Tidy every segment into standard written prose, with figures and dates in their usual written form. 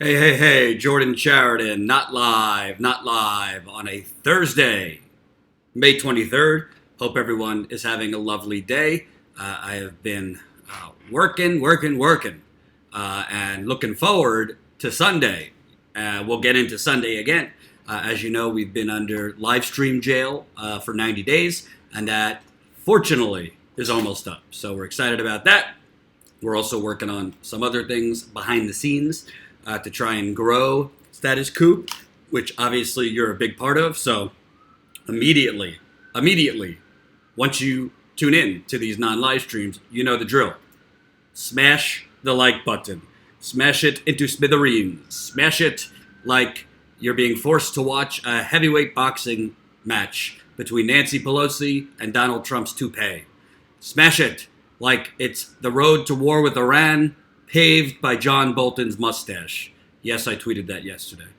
Hey, Jordan Sheridan, not live on a Thursday, May 23rd. Hope everyone is having a lovely day. I have been working, and looking forward to Sunday. We'll get into Sunday again. As you know, we've been under live stream jail for 90 days, and that, fortunately, is almost up. So we're excited about that. We're also working on some other things behind the scenes to try and grow Status Coup, which obviously you're a big part of. So immediately, once you tune in to these non-live streams, you know the drill. Smash the like button. Smash it into smithereens. Smash it like you're being forced to watch a heavyweight boxing match between Nancy Pelosi and Donald Trump's toupee. Smash it like it's the road to war with Iran paved by John Bolton's mustache. Yes, I tweeted that yesterday.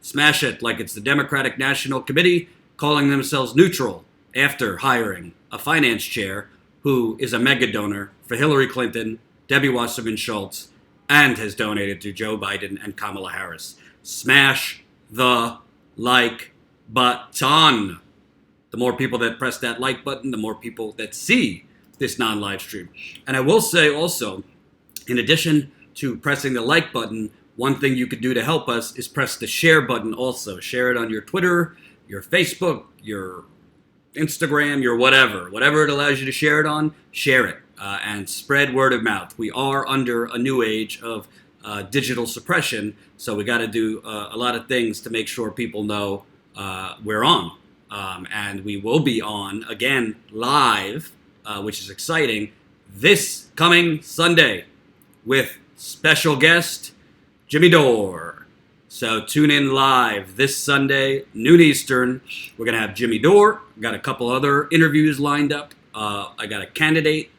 Smash it like it's the Democratic National Committee calling themselves neutral after hiring a finance chair who is a mega donor for Hillary Clinton, Debbie Wasserman Schultz, and has donated to Joe Biden and Kamala Harris. Smash the like button. The more people that press that like button, the more people that see this non-live stream. And I will say also, in addition to pressing the like button, one thing you could do to help us is press the share button also. Share it on your Twitter, your Facebook, your Instagram, your whatever. Whatever it allows you to share it on, share it. And spread word of mouth. We are under a new age of digital suppression, so we got to do a lot of things to make sure people know we're on. And we will be on, again, live, which is exciting, this coming Sunday with special guest Jimmy Dore. So tune in live this Sunday, noon Eastern. We're going to have Jimmy Dore. Got a couple other interviews lined up. I got a candidate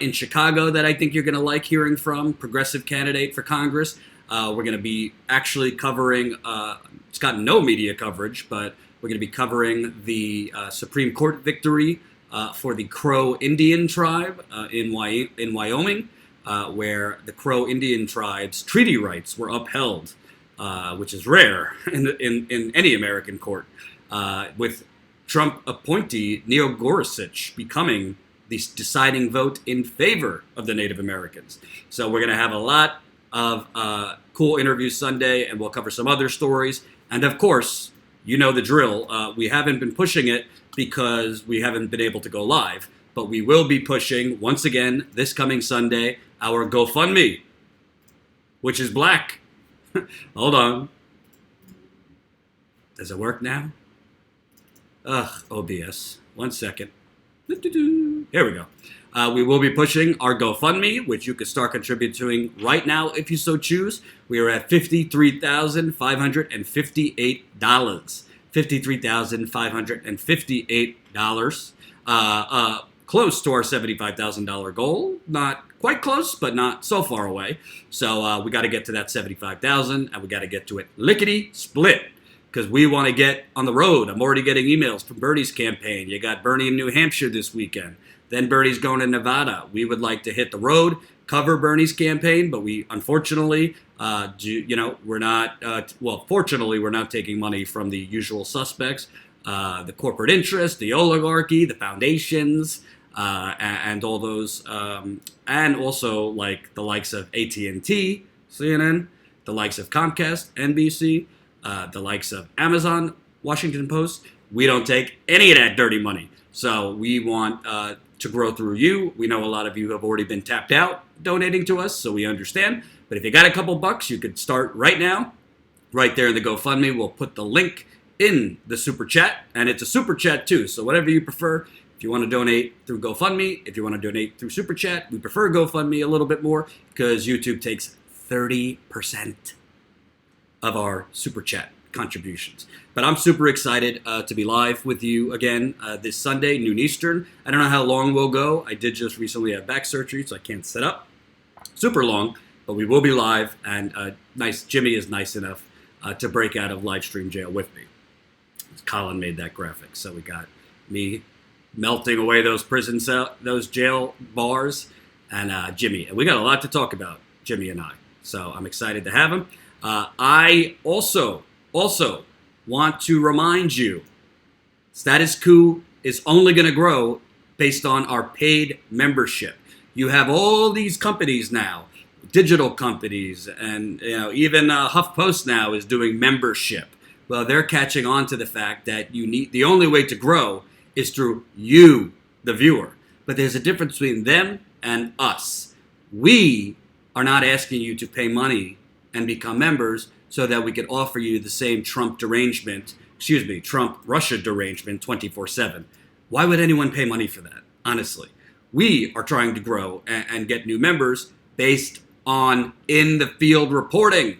in Chicago that I think you're going to like hearing from, progressive candidate for Congress. We're going to be actually covering, it's gotten no media coverage, but we're going to be covering the Supreme Court victory for the Crow Indian tribe in Wyoming, where the Crow Indian tribe's treaty rights were upheld, which is rare in any American court, with Trump appointee Neil Gorsuch becoming the deciding vote in favor of the Native Americans. So we're going to have a lot of cool interviews Sunday, and we'll cover some other stories. And of course, you know the drill. We haven't been pushing it because we haven't been able to go live, but we will be pushing, once again, this coming Sunday, our GoFundMe, which is black. Hold on. Does it work now? Ugh, OBS. 1 second. Here we go. We will be pushing our GoFundMe, which you can start contributing right now if you so choose. We are at $53,558. $53,558. Close to our $75,000 goal. Not quite close, but not so far away. So we got to get to that $75,000, and we got to get to it lickety split, because we want to get on the road. I'm already getting emails from Bernie's campaign. You got Bernie in New Hampshire this weekend. Then Bernie's going to Nevada. We would like to hit the road, cover Bernie's campaign, but we unfortunately, we're not, fortunately, we're not taking money from the usual suspects, the corporate interests, the oligarchy, the foundations, and all those, and also like the likes of AT&T, CNN, the likes of Comcast, NBC, the likes of Amazon, Washington Post. We don't take any of that dirty money. So we want to grow through you. We know a lot of you have already been tapped out donating to us, so we understand. But if you got a couple bucks, you could start right now, right there in the GoFundMe. We'll put the link in the Super Chat, and it's a Super Chat too, so whatever you prefer. If you want to donate through GoFundMe, if you want to donate through Super Chat, we prefer GoFundMe a little bit more because YouTube takes 30% of our Super Chat contributions. But I'm super excited to be live with you again this Sunday, noon Eastern. I don't know how long we'll go. I did just recently have back surgery, so I can't set up super long, but we will be live, and Jimmy is nice enough to break out of live stream jail with me. Colin made that graphic, so we got me melting away those those jail bars, and Jimmy. And we got a lot to talk about, Jimmy and I. So I'm excited to have him. I also want to remind you, Status Quo is only going to grow based on our paid membership. You have all these companies now, digital companies, and even HuffPost now is doing membership. Well, they're catching on to the fact that the only way to grow is through you, the viewer. But there's a difference between them and us. We are not asking you to pay money and become members so that we could offer you the same Trump Russia derangement 24/7. Why would anyone pay money for that? Honestly, we are trying to grow and get new members based on in the field reporting.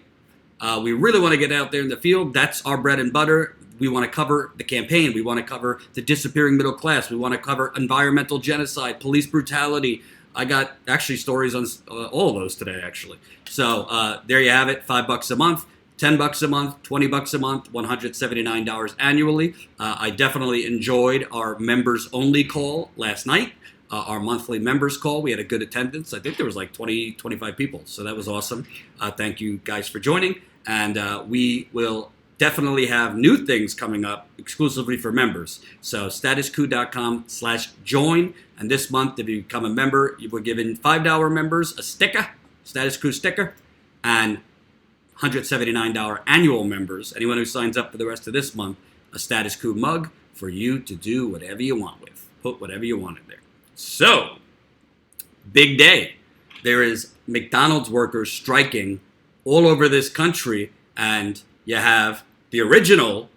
We really want to get out there in the field. That's our bread and butter. We want to cover the campaign. We want to cover the disappearing middle class. We want to cover environmental genocide, police brutality. I got actually stories on all of those today, actually. So there you have it. $5 a month, $10 a month, $20 a month, $179 annually. I definitely enjoyed our members only call last night. Our monthly members call. We had a good attendance. I think there was like 20, 25 people. So that was awesome. Thank you guys for joining. And we will definitely have new things coming up exclusively for members. So statusquo.com/join. And this month, if you become a member, you were given $5 members a sticker, Status Quo sticker, and $179 annual members, anyone who signs up for the rest of this month, a Status Quo mug for you to do whatever you want with. Put whatever you want in there. So, big day. There is McDonald's workers striking all over this country, and you have the original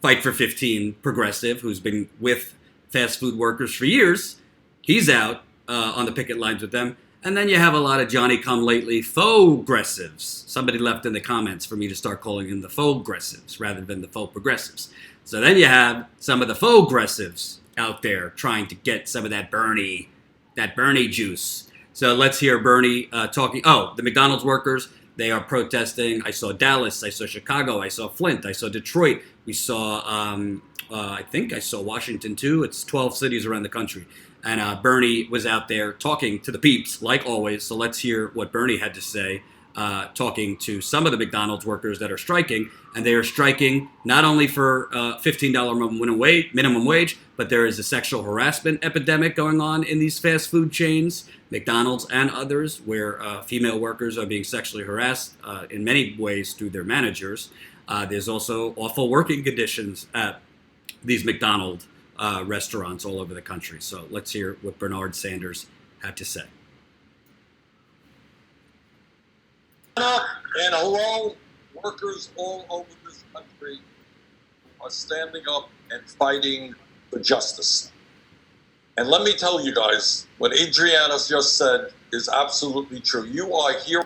Fight for 15 progressive who's been with fast food workers for years. He's out on the picket lines with them. And then you have a lot of Johnny-come-lately faux-gressives. Somebody left in the comments for me to start calling them the faux-gressives rather than the faux-progressives. So then you have some of the faux-gressives out there trying to get some of that Bernie juice. So let's hear Bernie talking. Oh, the McDonald's workers, they are protesting. I saw Dallas, I saw Chicago, I saw Flint, I saw Detroit. We saw, I think I saw Washington too. It's 12 cities around the country. And Bernie was out there talking to the peeps, like always. So let's hear what Bernie had to say, talking to some of the McDonald's workers that are striking. And they are striking not only for $15 minimum wage, but there is a sexual harassment epidemic going on in these fast food chains, McDonald's and others, where female workers are being sexually harassed in many ways through their managers. There's also awful working conditions at these McDonald's restaurants all over the country. So let's hear what Bernard Sanders had to say. And hello, workers all over this country are standing up and fighting for justice. And let me tell you guys, what Adriana just said is absolutely true. You are here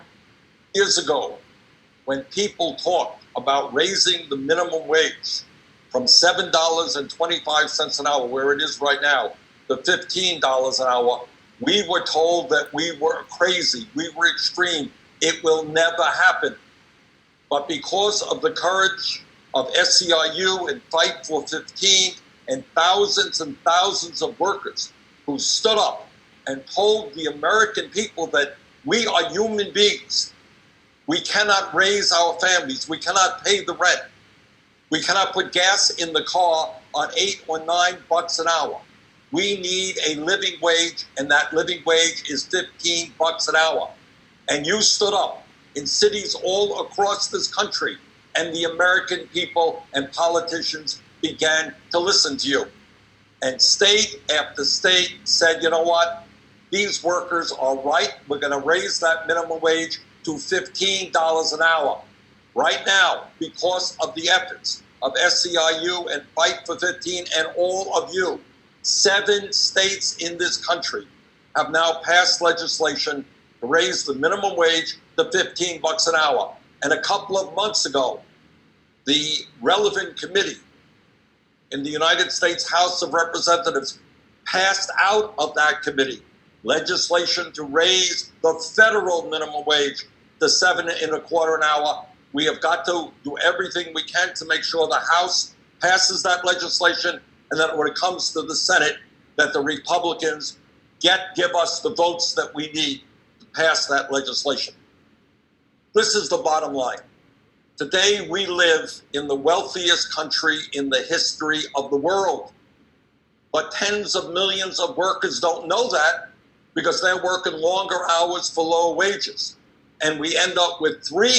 years ago when people talked about raising the minimum wage from $7.25 an hour, where it is right now, to $15 an hour. We were told that we were crazy, we were extreme. It will never happen. But because of the courage of SEIU and Fight for 15 and thousands of workers who stood up and told the American people that we are human beings. We cannot raise our families. We cannot pay the rent. We cannot put gas in the car on $8 or $9 an hour. We need a living wage, and that living wage is $15 an hour. And you stood up in cities all across this country, and the American people and politicians began to listen to you. And state after state said, you know what? These workers are right. We're going to raise that minimum wage to $15 an hour. Right now, because of the efforts of SEIU and Fight for 15 and all of you, 7 states in this country have now passed legislation to raise the minimum wage to $15 an hour. And a couple of months ago, the relevant committee in the United States House of Representatives passed out of that committee legislation to raise the federal minimum wage to $7.25 an hour. We have got to do everything we can to make sure the House passes that legislation, and that when it comes to the Senate, that the Republicans give us the votes that we need to pass that legislation. This is the bottom line. Today, we live in the wealthiest country in the history of the world. But tens of millions of workers don't know that because they're working longer hours for lower wages. And we end up with 3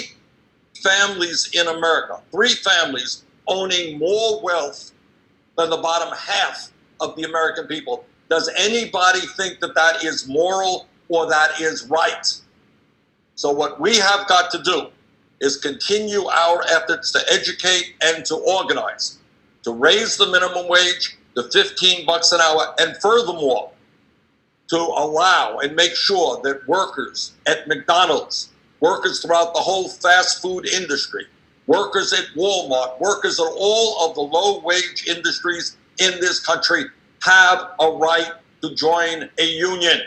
families in America, 3 families owning more wealth than the bottom half of the American people. Does anybody think that that is moral or that is right? So what we have got to do is continue our efforts to educate and to organize, to raise the minimum wage to $15 an hour, and furthermore, to allow and make sure that workers at McDonald's, workers throughout the whole fast food industry, workers at Walmart, workers at all of the low-wage industries in this country have a right to join a union.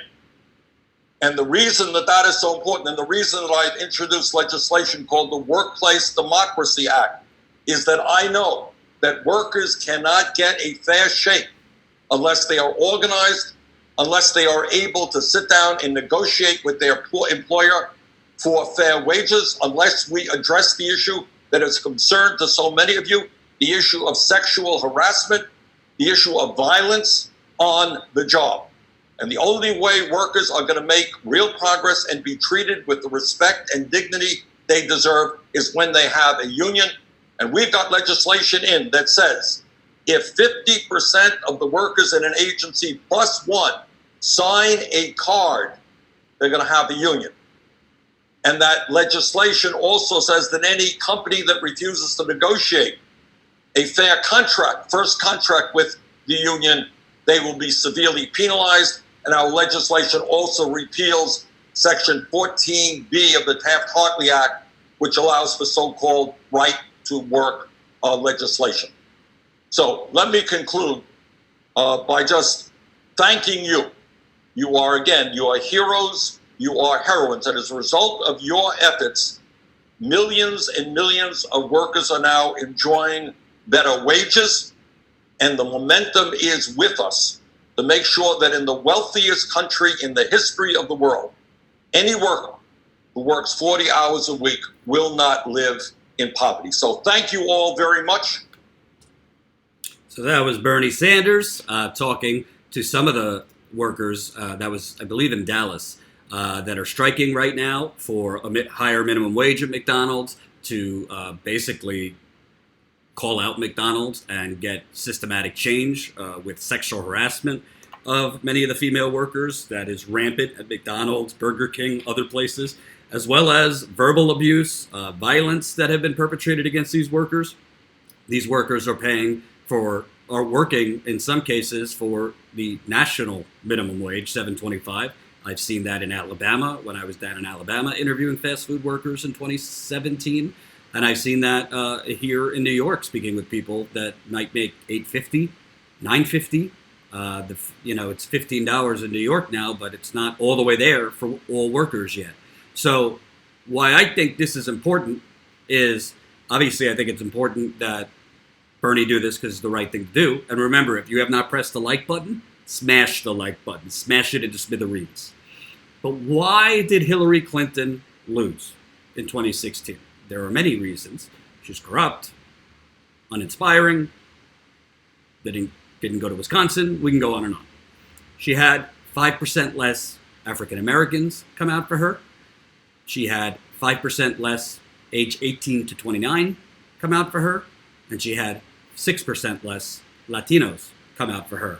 And the reason that that is so important, and the reason that I've introduced legislation called the Workplace Democracy Act, is that I know that workers cannot get a fair shake unless they are organized, unless they are able to sit down and negotiate with their employer for fair wages, unless we address the issue that is concerned to so many of you, the issue of sexual harassment, the issue of violence on the job. And the only way workers are going to make real progress and be treated with the respect and dignity they deserve is when they have a union. And we've got legislation in that says if 50% of the workers in an agency plus one sign a card, they're going to have a union. And that legislation also says that any company that refuses to negotiate a fair contract, first contract with the union, they will be severely penalized. And our legislation also repeals Section 14B of the Taft-Hartley Act, which allows for so-called right to work legislation. So let me conclude by just thanking you. You are heroes, you are heroines. And as a result of your efforts, millions and millions of workers are now enjoying better wages, and the momentum is with us to make sure that in the wealthiest country in the history of the world, any worker who works 40 hours a week will not live in poverty. So thank you all very much. So that was Bernie Sanders talking to some of the workers that was, I believe, in Dallas that are striking right now for a higher minimum wage at McDonald's to basically call out McDonald's and get systematic change with sexual harassment of many of the female workers that is rampant at McDonald's, Burger King, other places, as well as verbal abuse, violence that have been perpetrated against these workers. These workers are working in some cases for the national minimum wage, $7.25. I've seen that in Alabama when I was down in Alabama interviewing fast food workers in 2017. And I've seen that here in New York, speaking with people that might make $8.50, $9.50. It's $15 in New York now, but it's not all the way there for all workers yet. So why I think this is important is, obviously, I think it's important that Bernie do this because it's the right thing to do. And remember, if you have not pressed the like button, smash the like button. Smash it into smithereens. But why did Hillary Clinton lose in 2016? There are many reasons. She's corrupt, uninspiring, didn't go to Wisconsin. We can go on and on. She had 5% less African Americans come out for her. She had 5% less age 18 to 29 come out for her. And she had 6% less Latinos come out for her.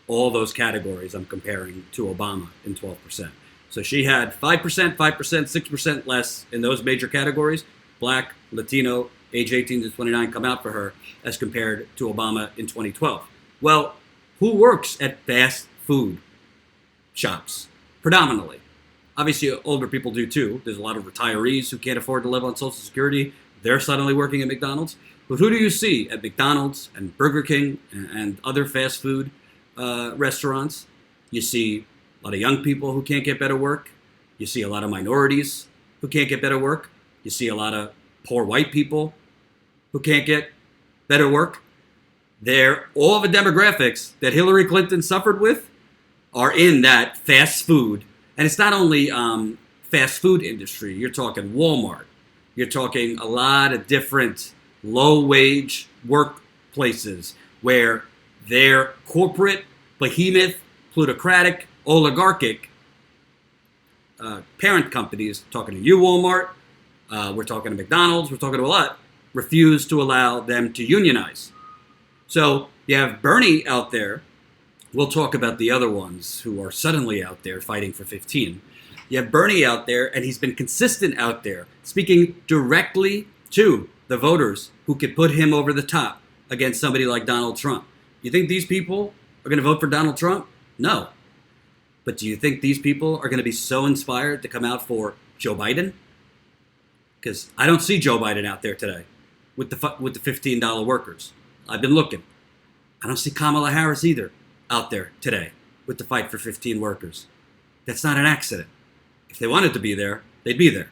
All those categories I'm comparing to Obama in 12%. So she had 5%, 6% less in those major categories. Black, Latino, age 18 to 29 come out for her as compared to Obama in 2012. Well, who works at fast food shops? Predominantly. Obviously, older people do too. There's a lot of retirees who can't afford to live on Social Security. They're suddenly working at McDonald's. But who do you see at McDonald's and Burger King and other fast food restaurants? You see a lot of young people who can't get better work. You see a lot of minorities who can't get better work. You see a lot of poor white people who can't get better work. All the demographics that Hillary Clinton suffered with are in that fast food. And it's not only fast food industry. You're talking Walmart. You're talking a lot of different low-wage workplaces where their corporate, behemoth, plutocratic, oligarchic parent companies, talking to you, Walmart, we're talking to McDonald's, we're talking to a lot, refuse to allow them to unionize. So you have Bernie out there. We'll talk about the other ones who are suddenly out there fighting for 15. You have Bernie out there, and he's been consistent out there, speaking directly to the voters who could put him over the top against somebody like Donald Trump. You think these people are going to vote for Donald Trump? No. But do you think these people are going to be so inspired to come out for Joe Biden? Because I don't see Joe Biden out there today with the $15 workers. I've been looking. I don't see Kamala Harris either out there today with the fight for 15 workers. That's not an accident. If they wanted to be there, they'd be there.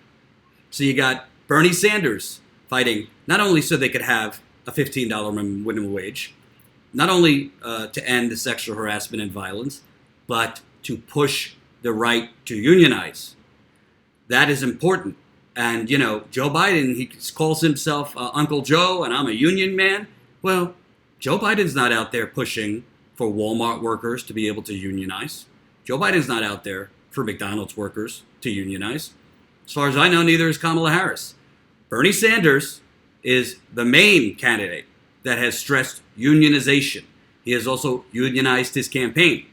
So you got Bernie Sanders fighting not only so they could have a $15 minimum wage, not only to end the sexual harassment and violence, but to push the right to unionize. That is important. And, you know, Joe Biden, he calls himself Uncle Joe, and I'm a union man. Well, Joe Biden's not out there pushing for Walmart workers to be able to unionize. Joe Biden's not out there for McDonald's workers to unionize. As far as I know, neither is Kamala Harris. Bernie Sanders is the main candidate that has stressed unionization. He has also unionized his campaign.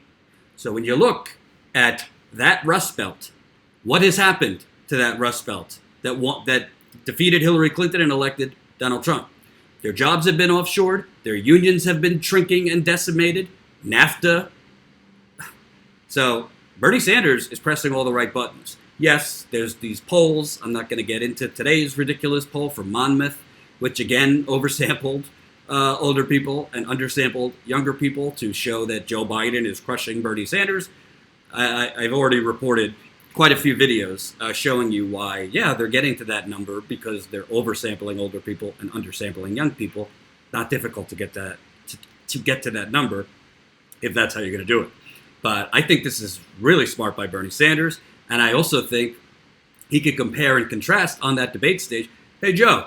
So when you look at that Rust Belt, what has happened to that Rust Belt that defeated Hillary Clinton and elected Donald Trump? Their jobs have been offshored. Their unions have been shrinking and decimated. NAFTA. So Bernie Sanders is pressing all the right buttons. Yes, there's these polls. I'm not going to get into today's ridiculous poll from Monmouth, which again oversampled older people and undersampled younger people to show that Joe Biden is crushing Bernie Sanders. I've already reported quite a few videos showing you why, yeah, they're getting to that number because they're oversampling older people and undersampling young people. Not difficult to get that to get to that number if that's how you're going to do it. But I think this is really smart by Bernie Sanders, and I also think he could compare and contrast on that debate stage. Hey, Joe,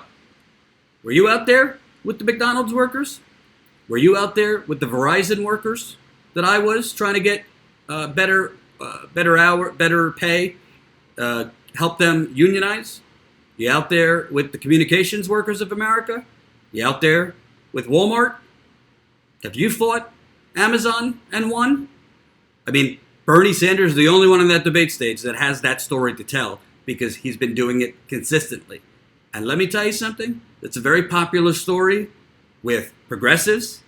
were you out there with the McDonald's workers? Were you out there with the Verizon workers that I was trying to get better pay, help them unionize? You out there with the communications workers of America? You out there with Walmart? Have you fought Amazon and won? I mean, Bernie Sanders is the only one on that debate stage that has that story to tell because he's been doing it consistently. And let me tell you something. It's a very popular story with progressives.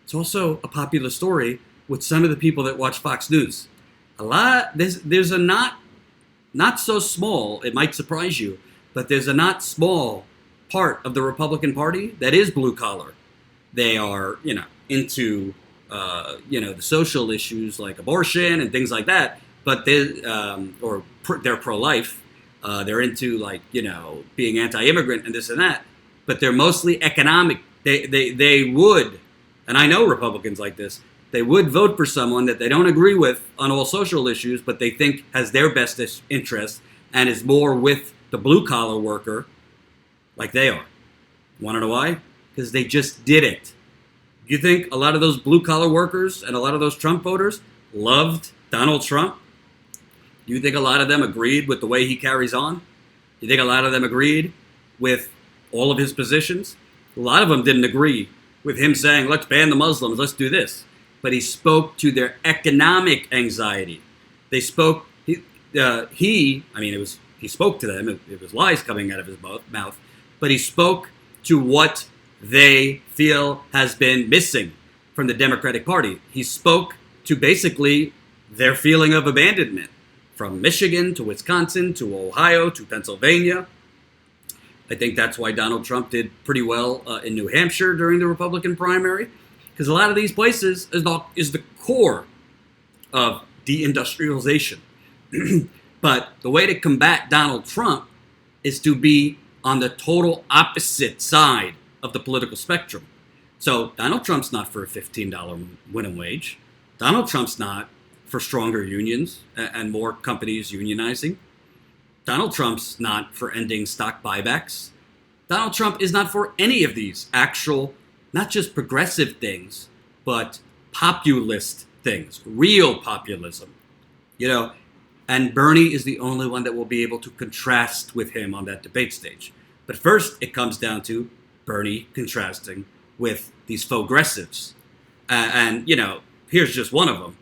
It's also a popular story with some of the people that watch Fox News. There's a not so small, it might surprise you, but there's a not small part of the Republican Party that is blue collar. They are, into the social issues like abortion and things like that, but they're pro-life. They're into being anti-immigrant and this and that, but they're mostly economic. They would, and I know Republicans like this, they would vote for someone that they don't agree with on all social issues, but they think has their best interest and is more with the blue collar worker like they are. Want to know why? Because they just did it. You think a lot of those blue collar workers and a lot of those Trump voters loved Donald Trump? You think a lot of them agreed with the way he carries on? You think a lot of them agreed with all of his positions? A lot of them didn't agree with him saying, let's ban the Muslims, let's do this. But he spoke to their economic anxiety. They spoke, he spoke to them, it was lies coming out of his mouth, but he spoke to what they feel has been missing from the Democratic Party. He spoke to basically their feeling of abandonment from Michigan to Wisconsin to Ohio to Pennsylvania. I think that's why Donald Trump did pretty well in New Hampshire during the Republican primary, because a lot of these places is the core of deindustrialization. But the way to combat Donald Trump is to be on the total opposite side of the political spectrum. So Donald Trump's not for a $15 minimum wage. Donald Trump's not for stronger unions and more companies unionizing. Donald Trump's not for ending stock buybacks. Donald Trump is not for any of these actual, not just progressive things, but populist things, real populism. You know, and Bernie is the only one that will be able to contrast with him on that debate stage. But first, it comes down to Bernie contrasting with these faux-gressives. And, you know, here's just one of them.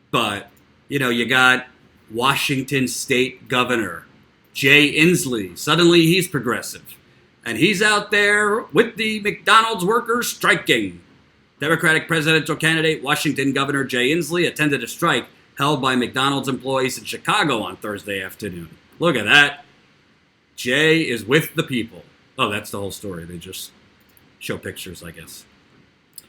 But, you know, you got Washington State Governor Jay Inslee. Suddenly he's progressive. And he's out there with the McDonald's workers striking. Democratic presidential candidate Washington Governor Jay Inslee attended a strike held by McDonald's employees in Chicago on Thursday afternoon. Look at that. Jay is with the people. Oh, that's the whole story. They just show pictures, I guess.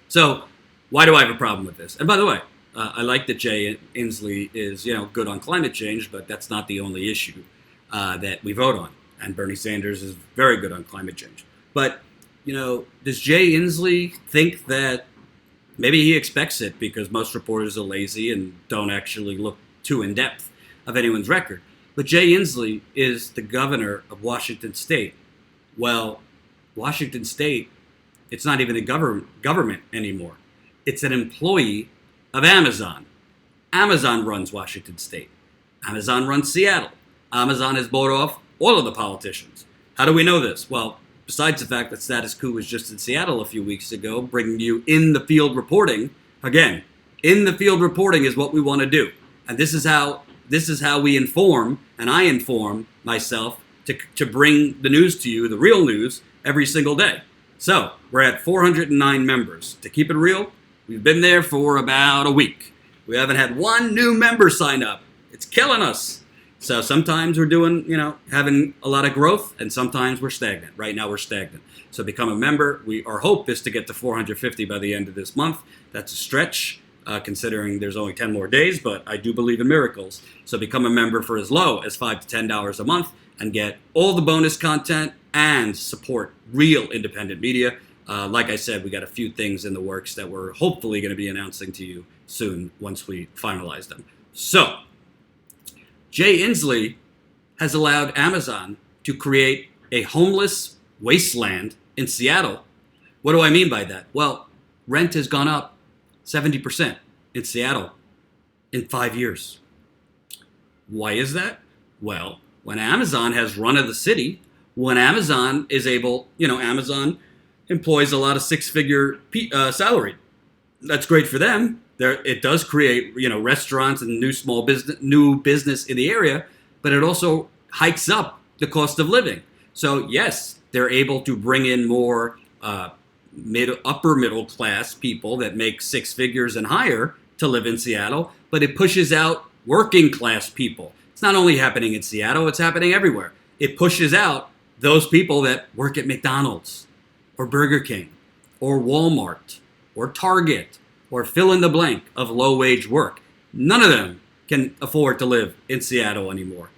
So, why do I have a problem with this? And by the way, I like that Jay Inslee is, you know, good on climate change, but that's not the only issue that we vote on. And Bernie Sanders is very good on climate change. But, you know, does Jay Inslee think that maybe he expects it because most reporters are lazy and don't actually look too in depth of anyone's record? But Jay Inslee is the governor of Washington State. Well, Washington State, it's not even a government anymore. It's an employee of Amazon. Amazon runs Washington State. Amazon runs Seattle. Amazon has bought off all of the politicians. How do we know this? Well, besides the fact that Status Quo was just in Seattle a few weeks ago, bringing you in-the-field reporting. Again, in-the-field reporting is what we want to do. And this is how we inform, and I inform myself to bring the news to you, the real news, every single day. So, we're at 409 members. To keep it real, we've been there for about a week. We haven't had one new member sign up. It's killing us. So sometimes we're doing, you know, having a lot of growth, and sometimes we're stagnant. Right now we're stagnant. So become a member. Our hope is to get to 450 by the end of this month. That's a stretch, considering there's only 10 more days, but I do believe in miracles. So become a member for as low as $5 to $10 a month and get all the bonus content and support real independent media. Like I said, we got a few things in the works that we're hopefully going to be announcing to you soon once we finalize them. So, Jay Inslee has allowed Amazon to create a homeless wasteland in Seattle. What do I mean by that? Well, rent has gone up 70% in Seattle in 5 years. Why is that? Well, when Amazon has run of the city, when Amazon is able, you know, Amazon employs a lot of six-figure salary. That's great for them. It does create, you know, restaurants and new business in the area, but it also hikes up the cost of living. So yes, they're able to bring in more upper middle class people that make six figures and higher to live in Seattle, but it pushes out working class people. It's not only happening in Seattle, it's happening everywhere. It pushes out those people that work at McDonald's or Burger King or Walmart or Target or fill in the blank of low-wage work. None of them can afford to live in Seattle anymore.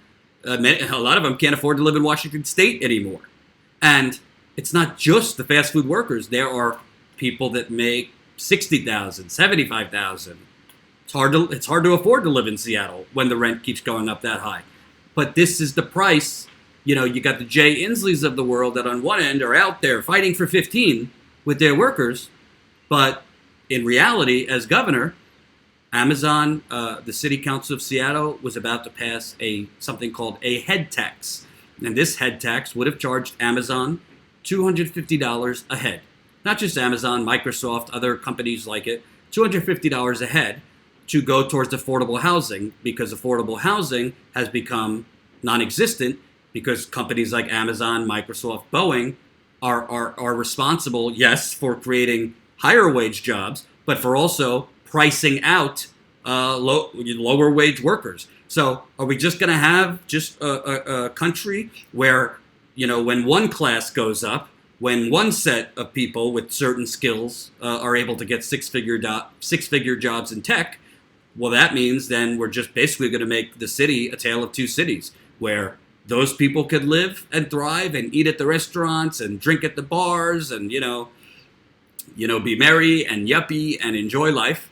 A lot of them can't afford to live in Washington State anymore. And it's not just the fast food workers. There are people that make $60,000, $75,000. It's hard to afford to live in Seattle when the rent keeps going up that high. But this is the price. You know, you got the Jay Inslees of the world that on one end are out there fighting for 15 with their workers, but in reality, as governor, Amazon, the City Council of Seattle was about to pass something called a head tax. And this head tax would have charged Amazon $250 a head. Not just Amazon, Microsoft, other companies like it, $250 a head to go towards affordable housing, because affordable housing has become non-existent because companies like Amazon, Microsoft, Boeing are responsible, yes, for creating higher wage jobs, but for also pricing out lower wage workers. So are we just going to have just a country where, you know, when one class goes up, when one set of people with certain skills are able to get six-figure jobs in tech, well, that means then we're just basically going to make the city a tale of two cities, where those people could live and thrive and eat at the restaurants and drink at the bars and, you know, be merry and yuppie and enjoy life,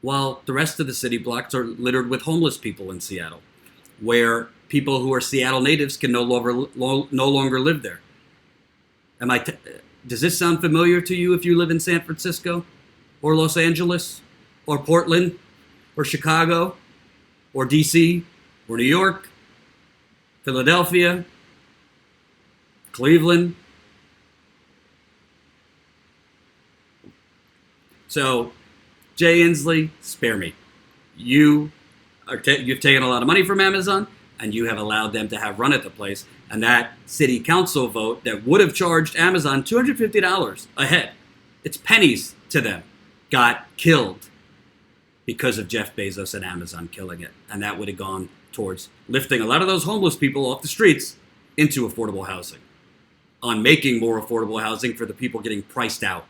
while the rest of the city blocks are littered with homeless people in Seattle, where people who are Seattle natives can no longer live there. Does this sound familiar to you if you live in San Francisco or Los Angeles or Portland or Chicago or DC or New York, Philadelphia, Cleveland? So, Jay Inslee, spare me. You've taken a lot of money from Amazon, and you have allowed them to have run at the place. And that city council vote that would have charged Amazon $250 a head, it's pennies to them, got killed because of Jeff Bezos and Amazon killing it. And that would have gone towards lifting a lot of those homeless people off the streets into affordable housing, on making more affordable housing for the people getting priced out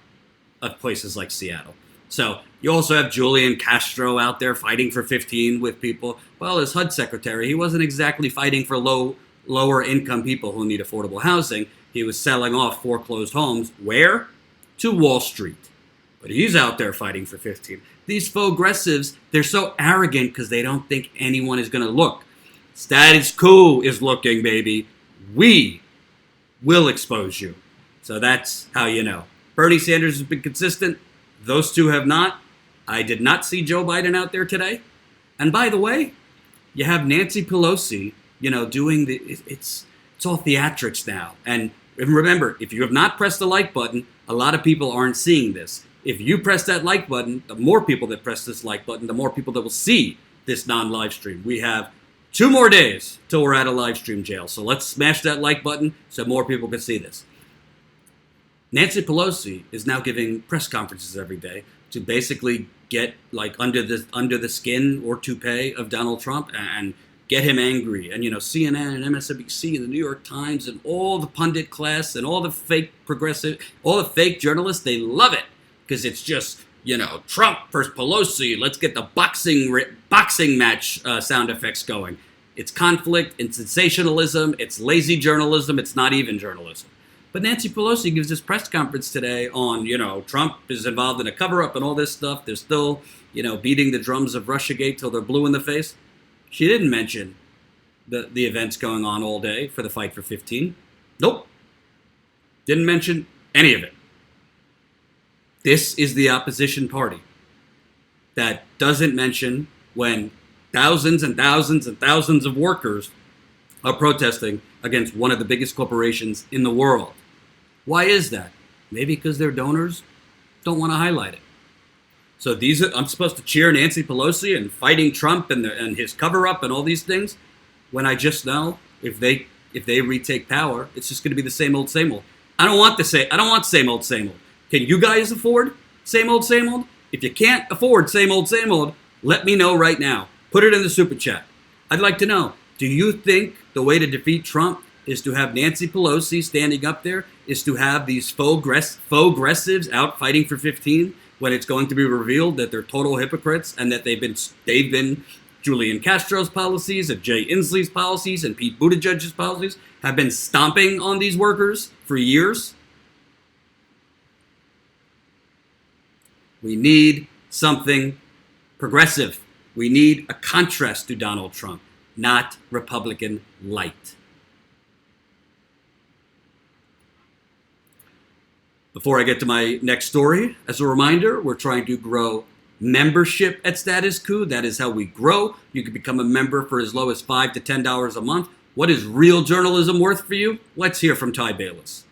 of places like Seattle. So you also have Julian Castro out there fighting for 15 with people. Well, as HUD secretary, he wasn't exactly fighting for lower income people who need affordable housing. He was selling off foreclosed homes. Where? To Wall Street. But he's out there fighting for 15. These faux aggressives, they're so arrogant because they don't think anyone is going to look. Status quo is looking, baby. We will expose you. So that's how you know. Bernie Sanders has been consistent. Those two have not. I did not see Joe Biden out there today. And by the way, you have Nancy Pelosi, doing it's all theatrics now. And remember, if you have not pressed the like button, a lot of people aren't seeing this. If you press that like button, the more people that press this like button, the more people that will see this non-live stream. We have 2 more days till we're out of live stream jail. So let's smash that like button so more people can see this. Nancy Pelosi is now giving press conferences every day to basically get under the skin or toupee of Donald Trump and get him angry. And CNN and MSNBC and the New York Times and all the pundit class and all the fake journalists, they love it because it's just Trump versus Pelosi. Let's get the boxing match sound effects going. It's conflict, it's sensationalism, it's lazy journalism, it's not even journalism. But Nancy Pelosi gives this press conference today on, Trump is involved in a cover-up and all this stuff. They're still, beating the drums of Russiagate till they're blue in the face. She didn't mention the events going on all day for the fight for 15. Nope. Didn't mention any of it. This is the opposition party that doesn't mention when thousands and thousands and thousands of workers are protesting against one of the biggest corporations in the world. Why is that? Maybe because their donors don't want to highlight it. So I'm supposed to cheer Nancy Pelosi and fighting Trump and his cover-up and all these things, when I just know if they retake power, it's just going to be the same old, same old. I don't want same old, same old. Can you guys afford same old, same old? If you can't afford same old, let me know right now. Put it in the super chat. I'd like to know, do you think the way to defeat Trump is to have Nancy Pelosi standing up there, is to have these faux aggressives out fighting for 15 when it's going to be revealed that they're total hypocrites and that they've been Julian Castro's policies and Jay Inslee's policies and Pete Buttigieg's policies have been stomping on these workers for years? We need something progressive. We need a contrast to Donald Trump, not Republican light. Before I get to my next story, as a reminder, we're trying to grow membership at Status Quo. That is how we grow. You can become a member for as low as $5 to $10 a month. What is real journalism worth for you? Let's hear from Ty Bayless.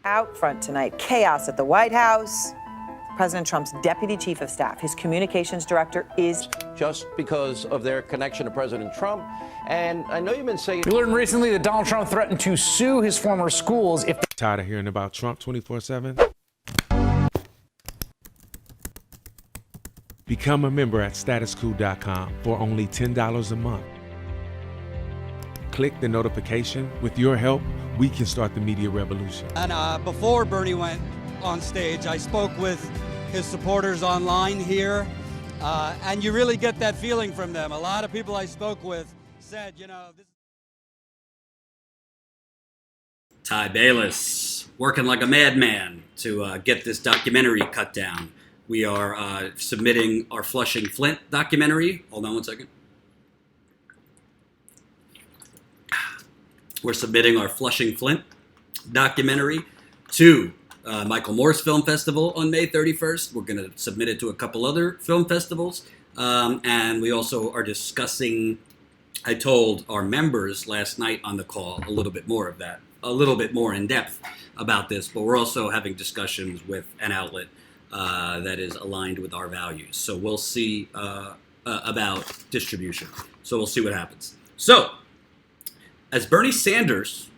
Out front tonight, chaos at the White House. President Trump's deputy chief of staff, his communications director, is just because of their connection to President Trump. And I know you've been saying... We learned recently that Donald Trump threatened to sue his former schools if... Tired of hearing about Trump 24/7? Become a member at statusquo.com for only $10 a month. Click the notification. With your help, we can start the media revolution. And before Bernie went on stage, I spoke with his supporters online here, and you really get that feeling from them. A lot of people I spoke with said, this... Ty Bayless, working like a madman to get this documentary cut down. We are submitting our Flushing Flint documentary. Hold on one second. We're submitting our Flushing Flint documentary to Michael Moore's Film Festival on May 31st. We're going to submit it to a couple other film festivals. And we also are discussing, I told our members last night on the call a little bit more of that, a little bit more in depth about this, but we're also having discussions with an outlet that is aligned with our values. So we'll see about distribution. So we'll see what happens. So, as Bernie Sanders,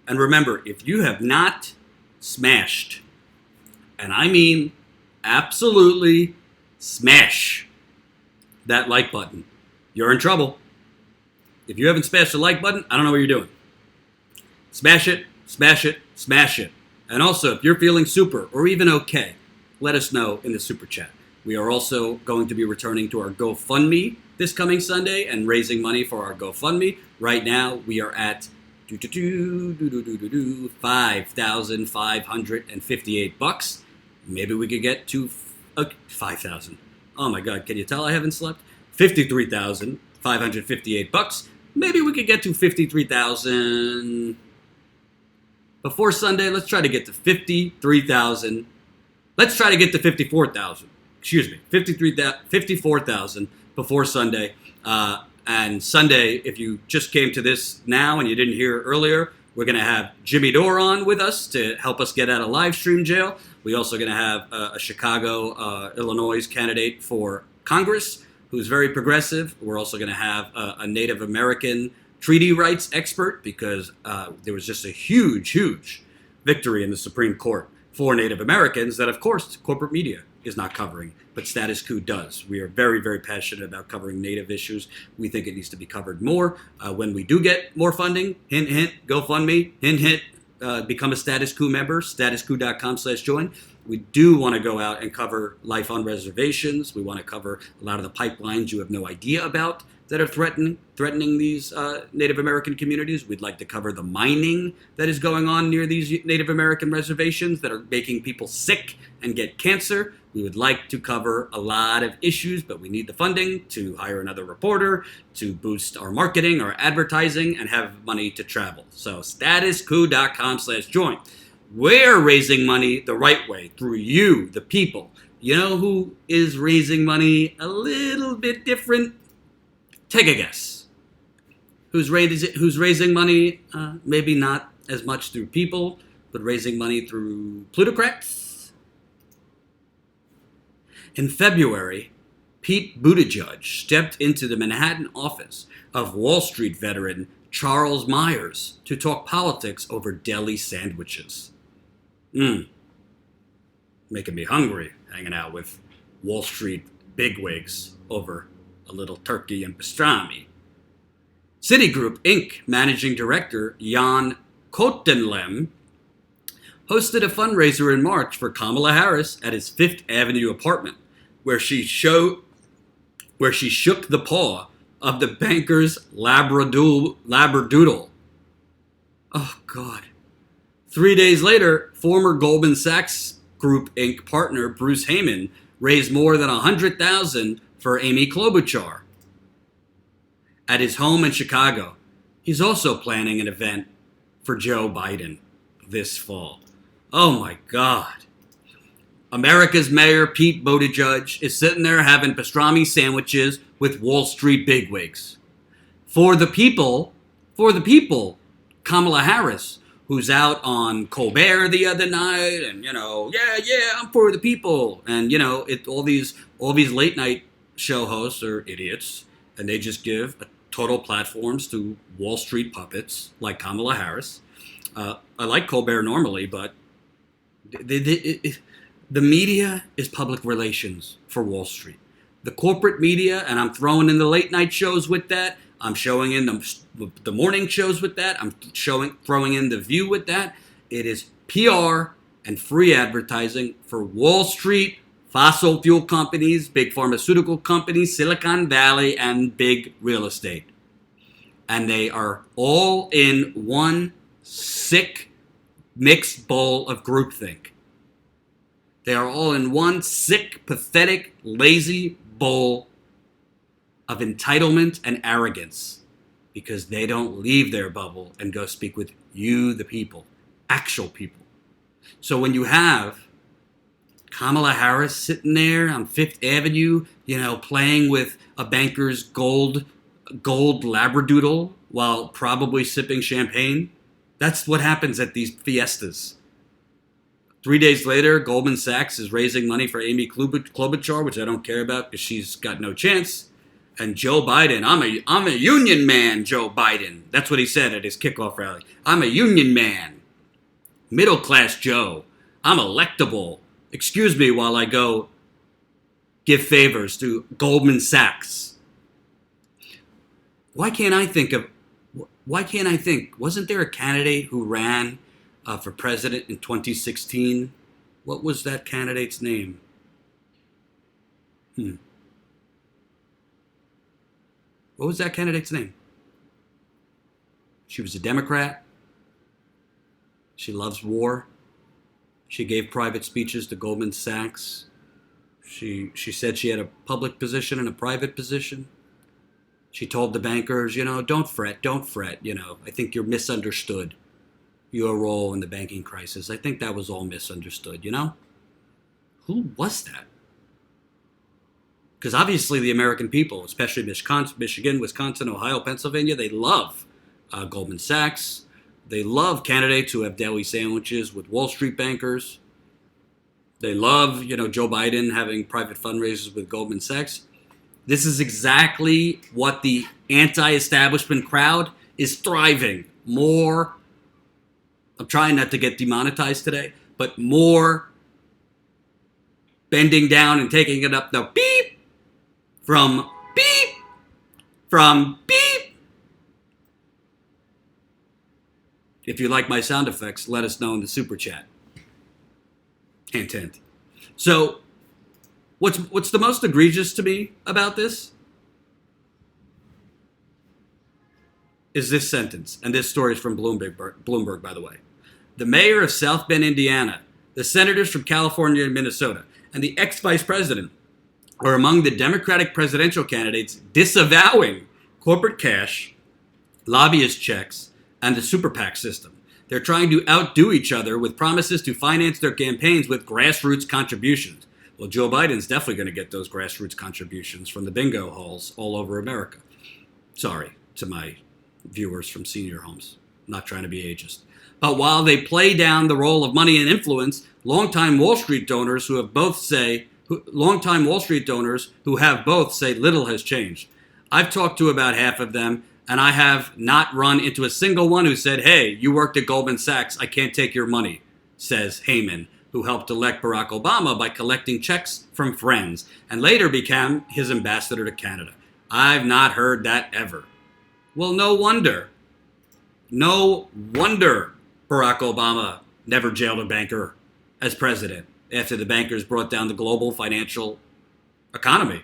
and remember, if you have not smashed, and I mean absolutely smash that like button, you're in trouble. If you haven't smashed the like button, I don't know what you're doing. Smash it, smash it, smash it. And also, if you're feeling super or even okay, let us know in the super chat. We are also going to be returning to our GoFundMe this coming Sunday and raising money for our GoFundMe. Right now, we are at $5,558. Maybe we could get to 5,000. Oh my God, can you tell I haven't slept? $53,558. Maybe we could get to 53,000 before Sunday. Let's try to get to 53,000. Let's try to get to 54,000. Excuse me, 54,000 before Sunday. And Sunday, if you just came to this now and you didn't hear earlier, we're going to have Jimmy Dore on with us to help us get out of live stream jail. We're also going to have a Chicago, Illinois candidate for Congress who's very progressive. We're also going to have a Native American treaty rights expert because there was just a huge, huge victory in the Supreme Court for Native Americans that, of course, corporate media is not covering, but Status Coup does. We are very, very passionate about covering Native issues. We think it needs to be covered more. When we do get more funding, hint, hint, GoFundMe, hint, hint, become a Status Coup member, statuscoup.com/join. We do want to go out and cover life on reservations. We want to cover a lot of the pipelines you have no idea about that are threatening these Native American communities. We'd like to cover the mining that is going on near these Native American reservations that are making people sick and get cancer. We would like to cover a lot of issues, but we need the funding to hire another reporter, to boost our marketing, our advertising, and have money to travel. So statuscoup.com/join. We're raising money the right way, through you, the people. You know who is raising money a little bit different? Take a guess. Who's raising money, maybe not as much through people, but raising money through plutocrats? In February, Pete Buttigieg stepped into the Manhattan office of Wall Street veteran Charles Myers to talk politics over deli sandwiches. Making me hungry hanging out with Wall Street bigwigs over a little turkey and pastrami. Citigroup Inc. Managing Director Jan Kotenlem hosted a fundraiser in March for Kamala Harris at his Fifth Avenue apartment, where she shook the paw of the banker's labradoodle. Oh, God. 3 days later, former Goldman Sachs Group Inc. partner Bruce Heyman raised more than $100,000 for Amy Klobuchar at his home in Chicago. He's also planning an event for Joe Biden this fall. Oh my God. America's Mayor Pete Buttigieg is sitting there having pastrami sandwiches with Wall Street bigwigs. For the people, Kamala Harris, who's out on Colbert the other night, and I'm for the people, and all these late night show hosts are idiots, and they just give total platforms to Wall Street puppets like Kamala Harris. I like Colbert normally, but the media is public relations for Wall Street. The corporate media, and I'm throwing in the late night shows with that. I'm showing in the morning shows with that. I'm throwing in The View with that. It is PR and free advertising for Wall Street, fossil fuel companies, big pharmaceutical companies, Silicon Valley, and big real estate. And they are all in one sick mixed bowl of groupthink. They are all in one sick, pathetic, lazy bowl of entitlement and arrogance, because they don't leave their bubble and go speak with you, the people, actual people. So when you have Kamala Harris sitting there on Fifth Avenue, playing with a banker's gold labradoodle while probably sipping champagne, that's what happens at these fiestas. 3 days later, Goldman Sachs is raising money for Amy Klobuchar, which I don't care about because she's got no chance. And Joe Biden, I'm a union man, Joe Biden. That's what he said at his kickoff rally. I'm a union man. Middle class Joe. I'm electable. Excuse me while I go give favors to Goldman Sachs. Why can't I think? Wasn't there a candidate who ran for president in 2016? What was that candidate's name? What was that candidate's name? She was a Democrat. She loves war. She gave private speeches to Goldman Sachs. She said she had a public position and a private position. She told the bankers, don't fret. I think you're misunderstood. Your role in the banking crisis. I think that was all misunderstood, Who was that? Because obviously the American people, especially Michigan, Wisconsin, Ohio, Pennsylvania, they love Goldman Sachs. They love candidates who have deli sandwiches with Wall Street bankers. They love, Joe Biden having private fundraisers with Goldman Sachs. This is exactly what the anti-establishment crowd is thriving. More, I'm trying not to get demonetized today, but more bending down and taking it up the beep from beep from beep. If you like my sound effects, let us know in the super chat. Hint, hint. So, what's the most egregious to me about this is this sentence, and this story is from Bloomberg, by the way. The mayor of South Bend, Indiana, the senators from California and Minnesota, and the ex-vice president are among the Democratic presidential candidates disavowing corporate cash, lobbyist checks, and the super PAC system. They're trying to outdo each other with promises to finance their campaigns with grassroots contributions. Well, Joe Biden's definitely going to get those grassroots contributions from the bingo halls all over America. Sorry to my viewers from senior homes. I'm not trying to be ageist. But while they play down the role of money and influence, longtime Wall Street donors who have both say little has changed. I've talked to about half of them, and I have not run into a single one who said, hey, you worked at Goldman Sachs, I can't take your money, says Heyman, who helped elect Barack Obama by collecting checks from friends and later became his ambassador to Canada. I've not heard that ever. Well, no wonder. No wonder Barack Obama never jailed a banker as president after the bankers brought down the global financial economy.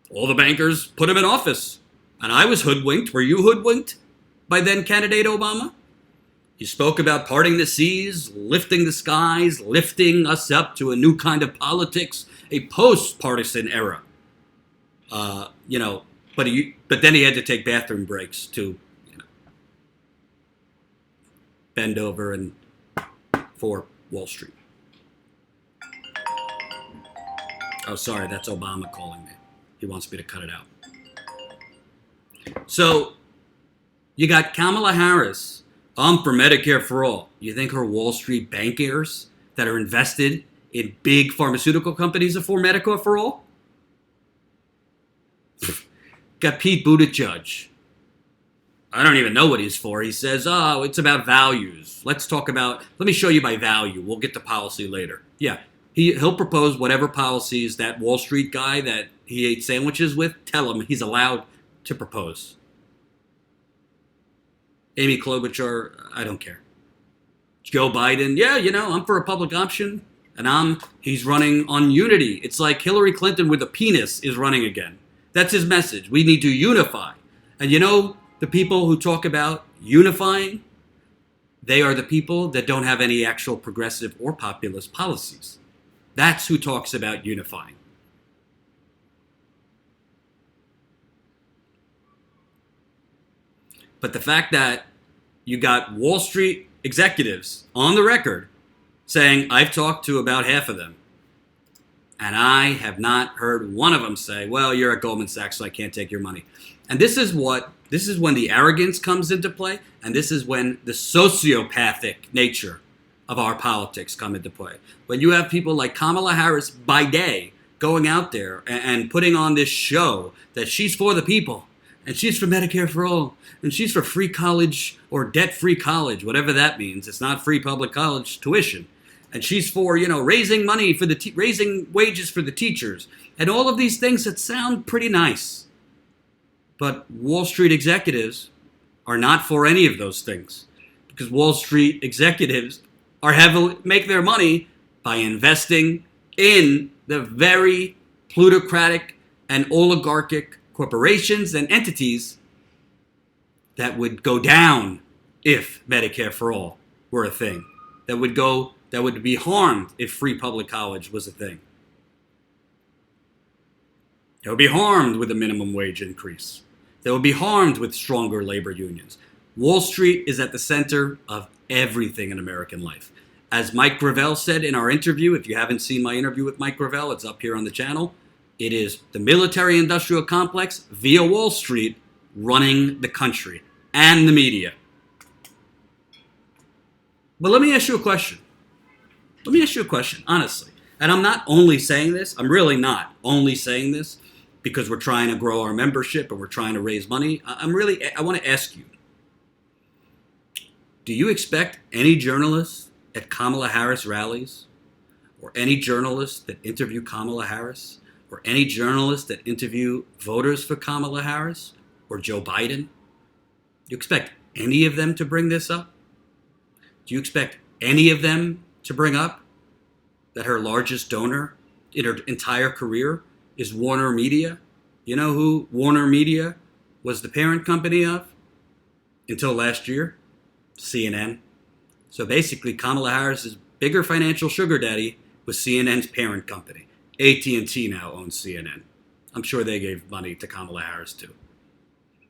All the bankers put him in office. And I was hoodwinked. Were you hoodwinked by then candidate Obama? You spoke about parting the seas, lifting the skies, lifting us up to a new kind of politics, a post-partisan era. But then he had to take bathroom breaks to bend over and for Wall Street. Oh, sorry, that's Obama calling me. He wants me to cut it out. So, you got Kamala Harris. I'm for Medicare for all. You think her Wall Street bankers that are invested in big pharmaceutical companies are for Medicare for all? Got Pete Buttigieg. I don't even know what he's for. He says, oh, it's about values. Let me show you my value. We'll get to policy later. Yeah, he'll propose whatever policies that Wall Street guy that he ate sandwiches with, tell him he's allowed to propose. Amy Klobuchar, I don't care. Joe Biden, I'm for a public option, and he's running on unity. It's like Hillary Clinton with a penis is running again. That's his message. We need to unify. And the people who talk about unifying, they are the people that don't have any actual progressive or populist policies. That's who talks about unifying. But the fact that you got Wall Street executives on the record saying, I've talked to about half of them, and I have not heard one of them say, well, you're at Goldman Sachs, so I can't take your money. And this is when the arrogance comes into play, and this is when the sociopathic nature of our politics come into play. When you have people like Kamala Harris by day going out there and putting on this show that she's for the people, and she's for Medicare for all, and she's for free college or debt-free college, whatever that means. It's not free public college tuition. And she's for, raising money for raising wages for the teachers, and all of these things that sound pretty nice. But Wall Street executives are not for any of those things, because Wall Street executives make their money by investing in the very plutocratic and oligarchic corporations and entities that would go down if Medicare for all were a thing, that would be harmed if free public college was a thing. They would be harmed with a minimum wage increase. They would be harmed with stronger labor unions. Wall Street is at the center of everything in American life. As Mike Gravel said in our interview, if you haven't seen my interview with Mike Gravel, it's up here on the channel. It is the military-industrial complex via Wall Street running the country and the media. But let me ask you a question. Honestly. And I'm not only saying this, I'm really not only saying this because we're trying to grow our membership and we're trying to raise money. I want to ask you, do you expect any journalists at Kamala Harris rallies, or any journalists that interview Kamala Harris, or any journalists that interview voters for Kamala Harris or Joe Biden? Do you expect any of them to bring this up? Do you expect any of them to bring up that her largest donor in her entire career is Warner Media? You know who Warner Media was the parent company of until last year? CNN. So basically, Kamala Harris's bigger financial sugar daddy was CNN's parent company. AT&T now owns CNN. I'm sure they gave money to Kamala Harris too.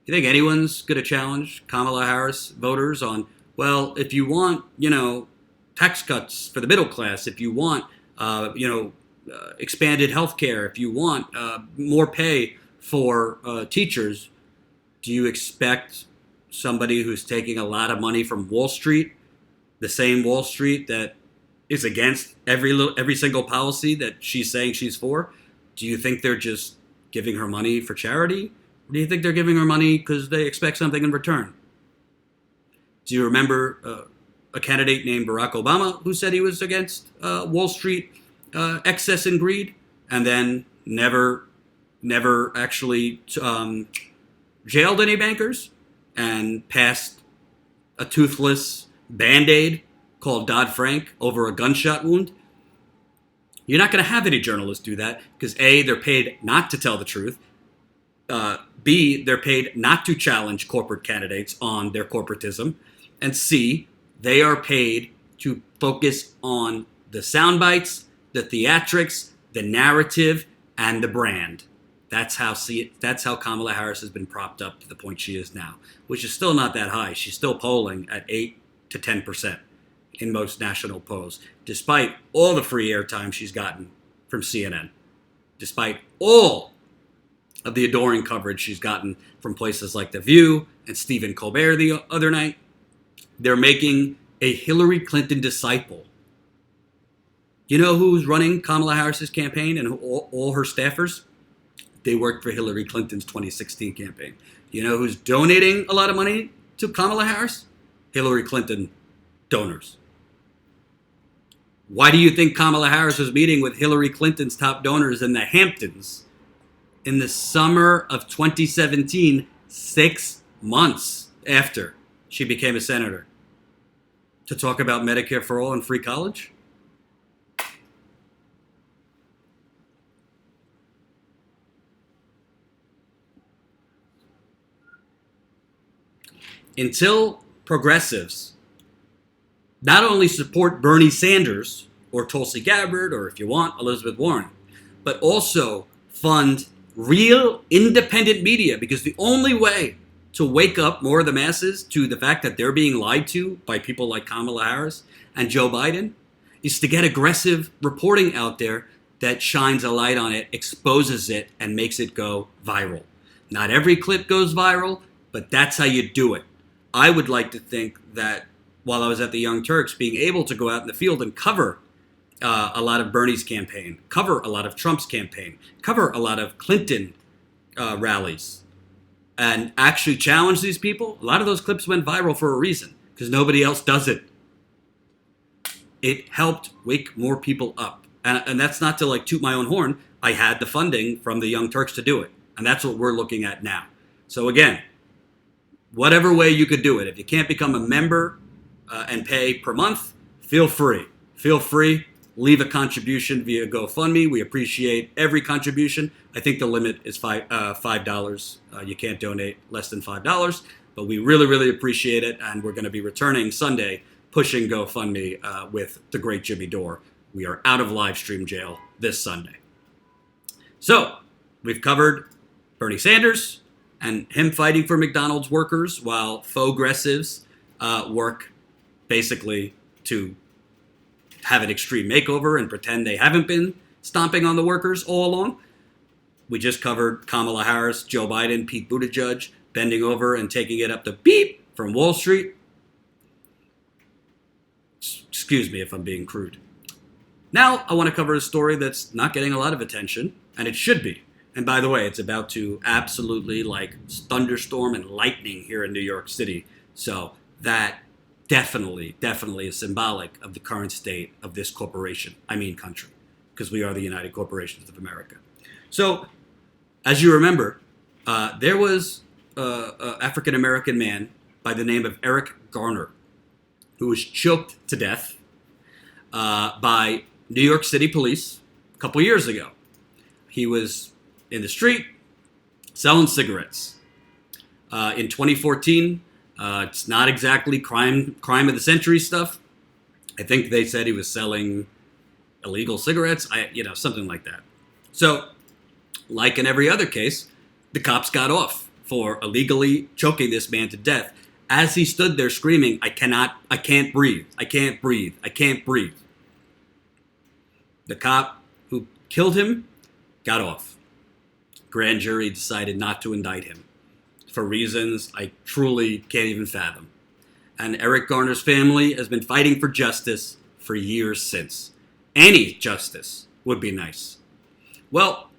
You think anyone's going to challenge Kamala Harris voters on, well, if you want, tax cuts for the middle class, if you want, expanded health care, if you want more pay for teachers, do you expect somebody who's taking a lot of money from Wall Street, the same Wall Street that is against every single policy that she's saying she's for, do you think they're just giving her money for charity? Or do you think they're giving her money because they expect something in return? Do you remember a candidate named Barack Obama who said he was against Wall Street excess and greed, and then never actually jailed any bankers and passed a toothless Band-Aid called Dodd-Frank over a gunshot wound? You're not going to have any journalists do that because A, they're paid not to tell the truth. B, they're paid not to challenge corporate candidates on their corporatism. And C, they are paid to focus on the sound bites, the theatrics, the narrative, and the brand. That's how Kamala Harris has been propped up to the point she is now, which is still not that high. She's still polling at 8 to 10% in most national polls, despite all the free airtime she's gotten from CNN, despite all of the adoring coverage she's gotten from places like The View and Stephen Colbert the other night. They're making a Hillary Clinton disciple. You know who's running Kamala Harris's campaign and all her staffers? They worked for Hillary Clinton's 2016 campaign. You know who's donating a lot of money to Kamala Harris? Hillary Clinton donors. Why do you think Kamala Harris was meeting with Hillary Clinton's top donors in the Hamptons in the summer of 2017, 6 months after she became a senator, to talk about Medicare for all and free college? Until progressives not only support Bernie Sanders or Tulsi Gabbard, or if you want, Elizabeth Warren, but also fund real independent media, because the only way to wake up more of the masses to the fact that they're being lied to by people like Kamala Harris and Joe Biden is to get aggressive reporting out there that shines a light on it, exposes it, and makes it go viral. Not every clip goes viral, but that's how you do it. I would like to think that while I was at the Young Turks, being able to go out in the field and cover a lot of Bernie's campaign, cover a lot of Trump's campaign, cover a lot of Clinton rallies, and actually challenge these people, a lot of those clips went viral for a reason, because nobody else does it. It helped wake more people up. And that's not to like toot my own horn. I had the funding from the Young Turks to do it. And that's what we're looking at now. So again, whatever way you could do it. If you can't become a member and pay per month, feel free. Feel free. Leave a contribution via GoFundMe. We appreciate every contribution. I think the limit is $5. You can't donate less than $5. But we really, really appreciate it. And we're going to be returning Sunday, pushing GoFundMe with the great Jimmy Dore. We are out of live stream jail this Sunday. So, we've covered Bernie Sanders and him fighting for McDonald's workers while faux aggressives work basically to have an extreme makeover and pretend they haven't been stomping on the workers all along. We just covered Kamala Harris, Joe Biden, Pete Buttigieg bending over and taking it up the beep from Wall Street. Excuse me if I'm being crude. Now, I want to cover a story that's not getting a lot of attention, and it should be. And by the way, it's about to absolutely like thunderstorm and lightning here in New York City. So that definitely is symbolic of the current state of this corporation. I mean country, because we are the United Corporations of America. So, as you remember, there was an African-American man by the name of Eric Garner who was choked to death by New York City police a couple years ago. He was in the street selling cigarettes. In 2014, it's not exactly crime of the century stuff. I think they said he was selling illegal cigarettes, something like that. So, like in every other case, the cops got off for illegally choking this man to death as he stood there screaming, I can't breathe. The cop who killed him got off. Grand jury decided not to indict him for reasons I truly can't even fathom. And Eric Garner's family has been fighting for justice for years since. Any justice would be nice. Well,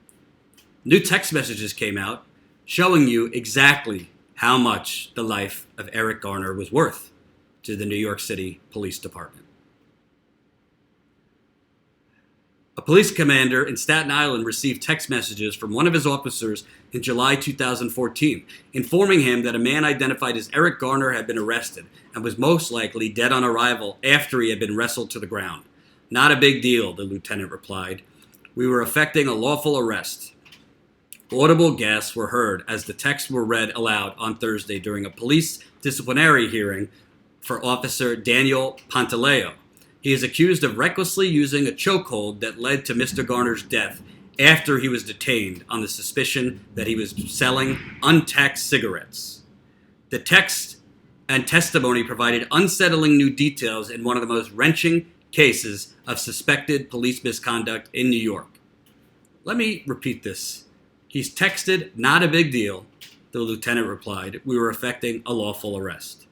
new text messages came out showing you exactly how much the life of Eric Garner was worth to the New York City Police Department. A police commander in Staten Island received text messages from one of his officers in July 2014, informing him that a man identified as Eric Garner had been arrested and was most likely dead on arrival after he had been wrestled to the ground. Not a big deal, the lieutenant replied. We were effecting a lawful arrest. Audible gasps were heard as the texts were read aloud on Thursday during a police disciplinary hearing for Officer Daniel Pantaleo. He is accused of recklessly using a chokehold that led to Mr. Garner's death after he was detained on the suspicion that he was selling untaxed cigarettes. The text and testimony provided unsettling new details in one of the most wrenching cases of suspected police misconduct in New York. Let me repeat this. He's texted, not a big deal, the lieutenant replied. We were effecting a lawful arrest.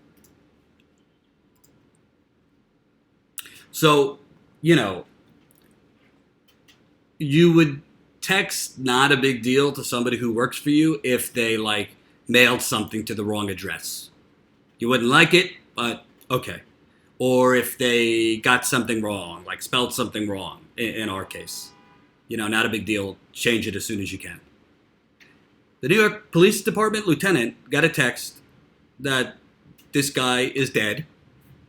So, you would text not a big deal to somebody who works for you if they, mailed something to the wrong address. You wouldn't like it, but okay. Or if they got something wrong, spelled something wrong, in our case. Not a big deal. Change it as soon as you can. The New York Police Department lieutenant got a text that this guy is dead,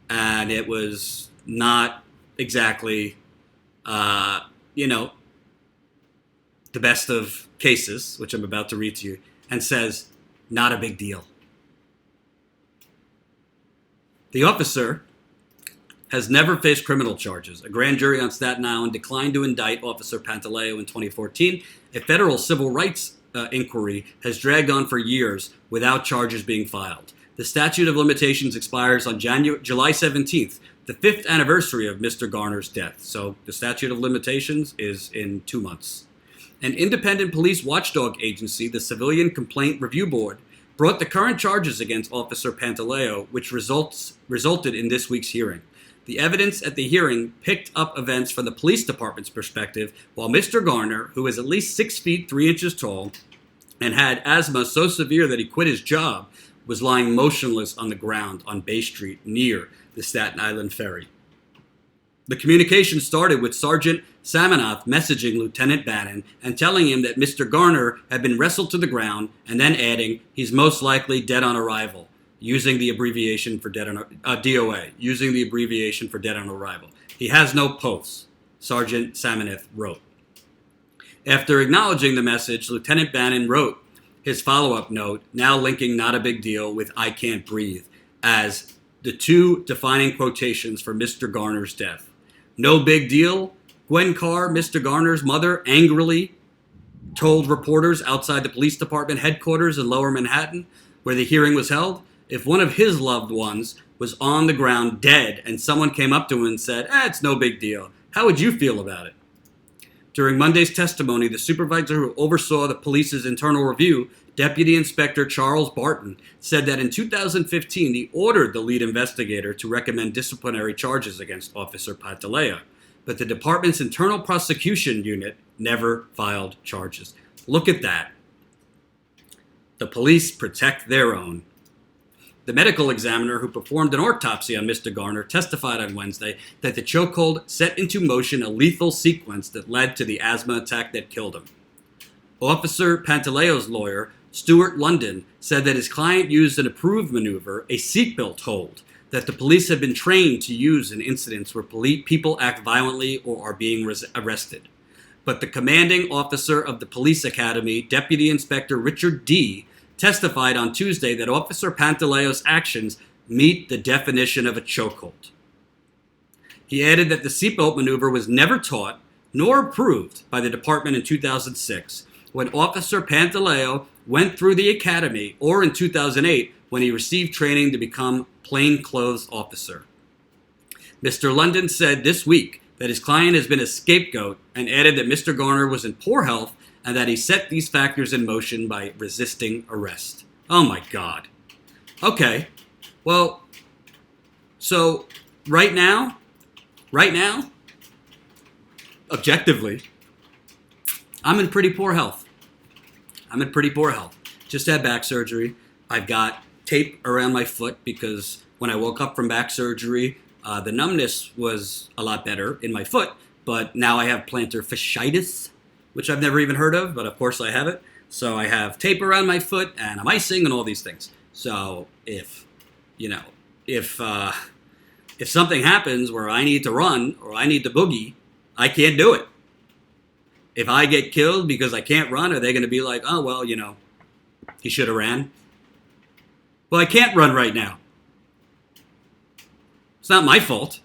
and it was not exactly, the best of cases, which I'm about to read to you, and says, not a big deal. The officer has never faced criminal charges. A grand jury on Staten Island declined to indict Officer Pantaleo in 2014. A federal civil rights inquiry has dragged on for years without charges being filed. The statute of limitations expires on July 17th, the 5th anniversary of Mr. Garner's death. So the statute of limitations is in 2 months. An independent police watchdog agency, the Civilian Complaint Review Board, brought the current charges against Officer Pantaleo, which resulted in this week's hearing. The evidence at the hearing picked up events from the police department's perspective, while Mr. Garner, who is at least 6 feet 3 inches tall and had asthma so severe that he quit his job, was lying motionless on the ground on Bay Street near the Staten Island ferry. The communication started with Sergeant Samanoff messaging Lieutenant Bannon and telling him that Mr. Garner had been wrestled to the ground, and then adding, he's most likely dead on arrival, using the abbreviation for DOA, using the abbreviation for dead on arrival. He has no pulse, Sergeant Samanoff wrote. After acknowledging the message, Lieutenant Bannon wrote his follow-up note, now linking not a big deal with I can't breathe, as the two defining quotations for Mr. Garner's death. No big deal, Gwen Carr, Mr. Garner's mother, angrily told reporters outside the police department headquarters in Lower Manhattan, where the hearing was held. If one of his loved ones was on the ground dead and someone came up to him and said, it's no big deal, how would you feel about it? During Monday's testimony, the supervisor who oversaw the police's internal review, Deputy Inspector Charles Barton, said that in 2015 he ordered the lead investigator to recommend disciplinary charges against Officer Pantaleo, but the department's internal prosecution unit never filed charges. Look at that. The police protect their own. The medical examiner who performed an autopsy on Mr. Garner testified on Wednesday that the chokehold set into motion a lethal sequence that led to the asthma attack that killed him. Officer Pantaleo's lawyer, Stuart London, said that his client used an approved maneuver, a seatbelt hold, that the police have been trained to use in incidents where people act violently or are being arrested. But the commanding officer of the police academy, Deputy Inspector Richard D., testified on Tuesday that Officer Pantaleo's actions meet the definition of a chokehold. He added that the seatbelt maneuver was never taught nor approved by the department in 2006, when Officer Pantaleo went through the academy, or in 2008, when he received training to become plainclothes officer. Mr. London said this week that his client has been a scapegoat and added that Mr. Garner was in poor health and that he set these factors in motion by resisting arrest. Oh my God. Okay, well, so right now, objectively, I'm in pretty poor health. Just had back surgery. I've got tape around my foot because when I woke up from back surgery, the numbness was a lot better in my foot, but now I have plantar fasciitis, which I've never even heard of, but of course I have it. So I have tape around my foot and I'm icing and all these things. So if something happens where I need to run or I need to boogie, I can't do it. If I get killed because I can't run, are they going to be like, oh, well, he should have ran? Well, I can't run right now. It's not my fault.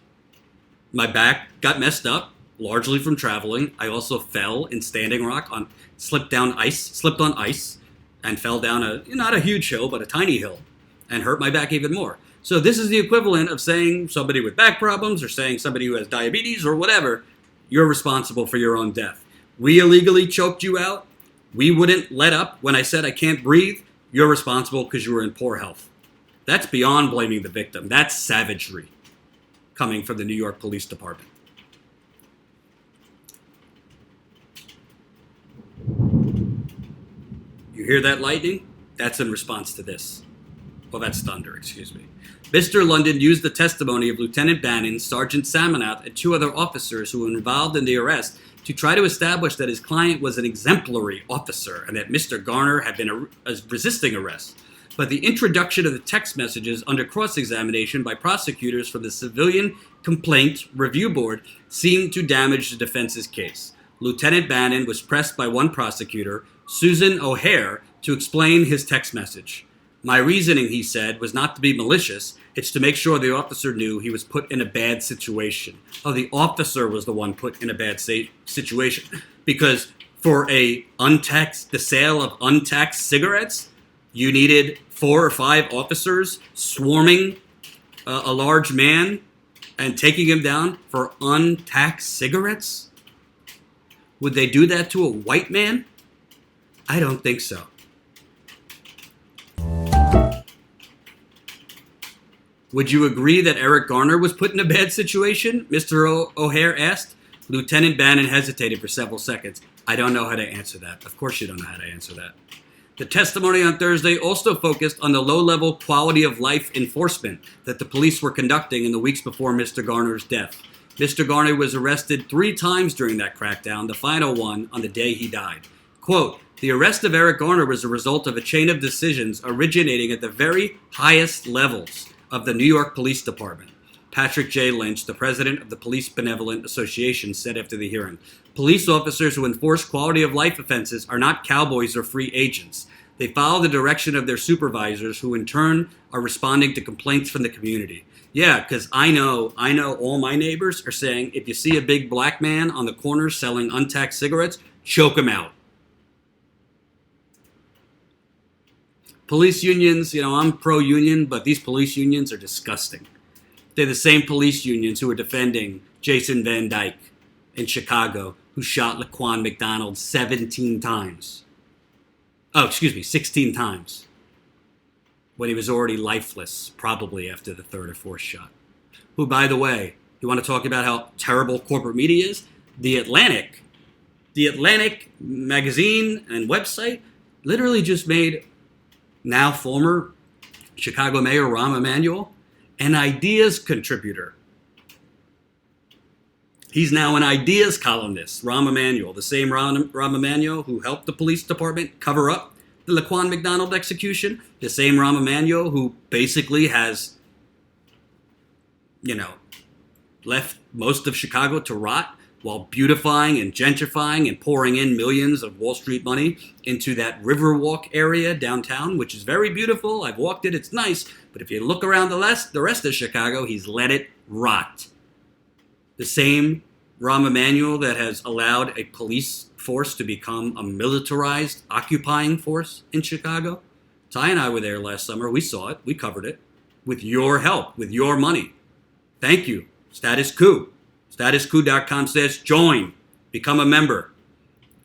My back got messed up, largely from traveling. I also fell in Standing Rock, slipped on ice, and fell down not a huge hill, but a tiny hill, and hurt my back even more. So this is the equivalent of saying somebody with back problems or saying somebody who has diabetes or whatever, you're responsible for your own death. We illegally choked you out. We wouldn't let up when I said I can't breathe. You're responsible because you were in poor health. That's beyond blaming the victim. That's savagery coming from the New York Police Department. You hear that lightning? That's in response to this. Well, that's thunder, excuse me. Mr. London used the testimony of Lieutenant Bannon, Sergeant Samanoff, and two other officers who were involved in the arrest to try to establish that his client was an exemplary officer and that Mr. Garner had been resisting arrest. But the introduction of the text messages under cross-examination by prosecutors from the Civilian Complaint Review Board seemed to damage the defense's case. Lieutenant Bannon was pressed by one prosecutor, Susan O'Hare, to explain his text message. My reasoning, he said, was not to be malicious. It's to make sure the officer knew he was put in a bad situation. Oh, the officer was the one put in a bad situation. Because For the sale of untaxed cigarettes, you needed 4 or 5 officers swarming a large man and taking him down for untaxed cigarettes? Would they do that to a white man? I don't think so. Would you agree that Eric Garner was put in a bad situation? Mr. O'Hare asked. Lieutenant Bannon hesitated for several seconds. I don't know how to answer that. Of course you don't know how to answer that. The testimony on Thursday also focused on the low-level quality of life enforcement that the police were conducting in the weeks before Mr. Garner's death. Mr. Garner was arrested 3 times during that crackdown, the final one on the day he died. Quote, the arrest of Eric Garner was a result of a chain of decisions originating at the very highest levels of the New York Police Department. Patrick J. Lynch, the president of the Police Benevolent Association, said after the hearing, police officers who enforce quality of life offenses are not cowboys or free agents. They follow the direction of their supervisors, who in turn are responding to complaints from the community. Yeah, because I know all my neighbors are saying, if you see a big black man on the corner selling untaxed cigarettes, choke him out. Police unions, I'm pro-union, but these police unions are disgusting. They're the same police unions who are defending Jason Van Dyke in Chicago, who shot Laquan McDonald 17 times. 16 times. When he was already lifeless, probably after the 3rd or 4th shot. Who, by the way, you want to talk about how terrible corporate media is? The Atlantic magazine and website literally just made now former Chicago Mayor Rahm Emanuel an ideas contributor. He's now an ideas columnist, Rahm Emanuel, the same Rahm Emanuel who helped the police department cover up the Laquan McDonald execution, the same Rahm Emanuel who basically has, left most of Chicago to rot while beautifying and gentrifying and pouring in millions of Wall Street money into that Riverwalk area downtown, which is very beautiful. I've walked it. It's nice. But if you look around the rest of Chicago, he's let it rot. The same Rahm Emanuel that has allowed a police force to become a militarized occupying force in Chicago. Ty and I were there last summer. We saw it. We covered it. With your help, with your money. Thank you. Status Coup. StatusQuo.com/join. Become a member.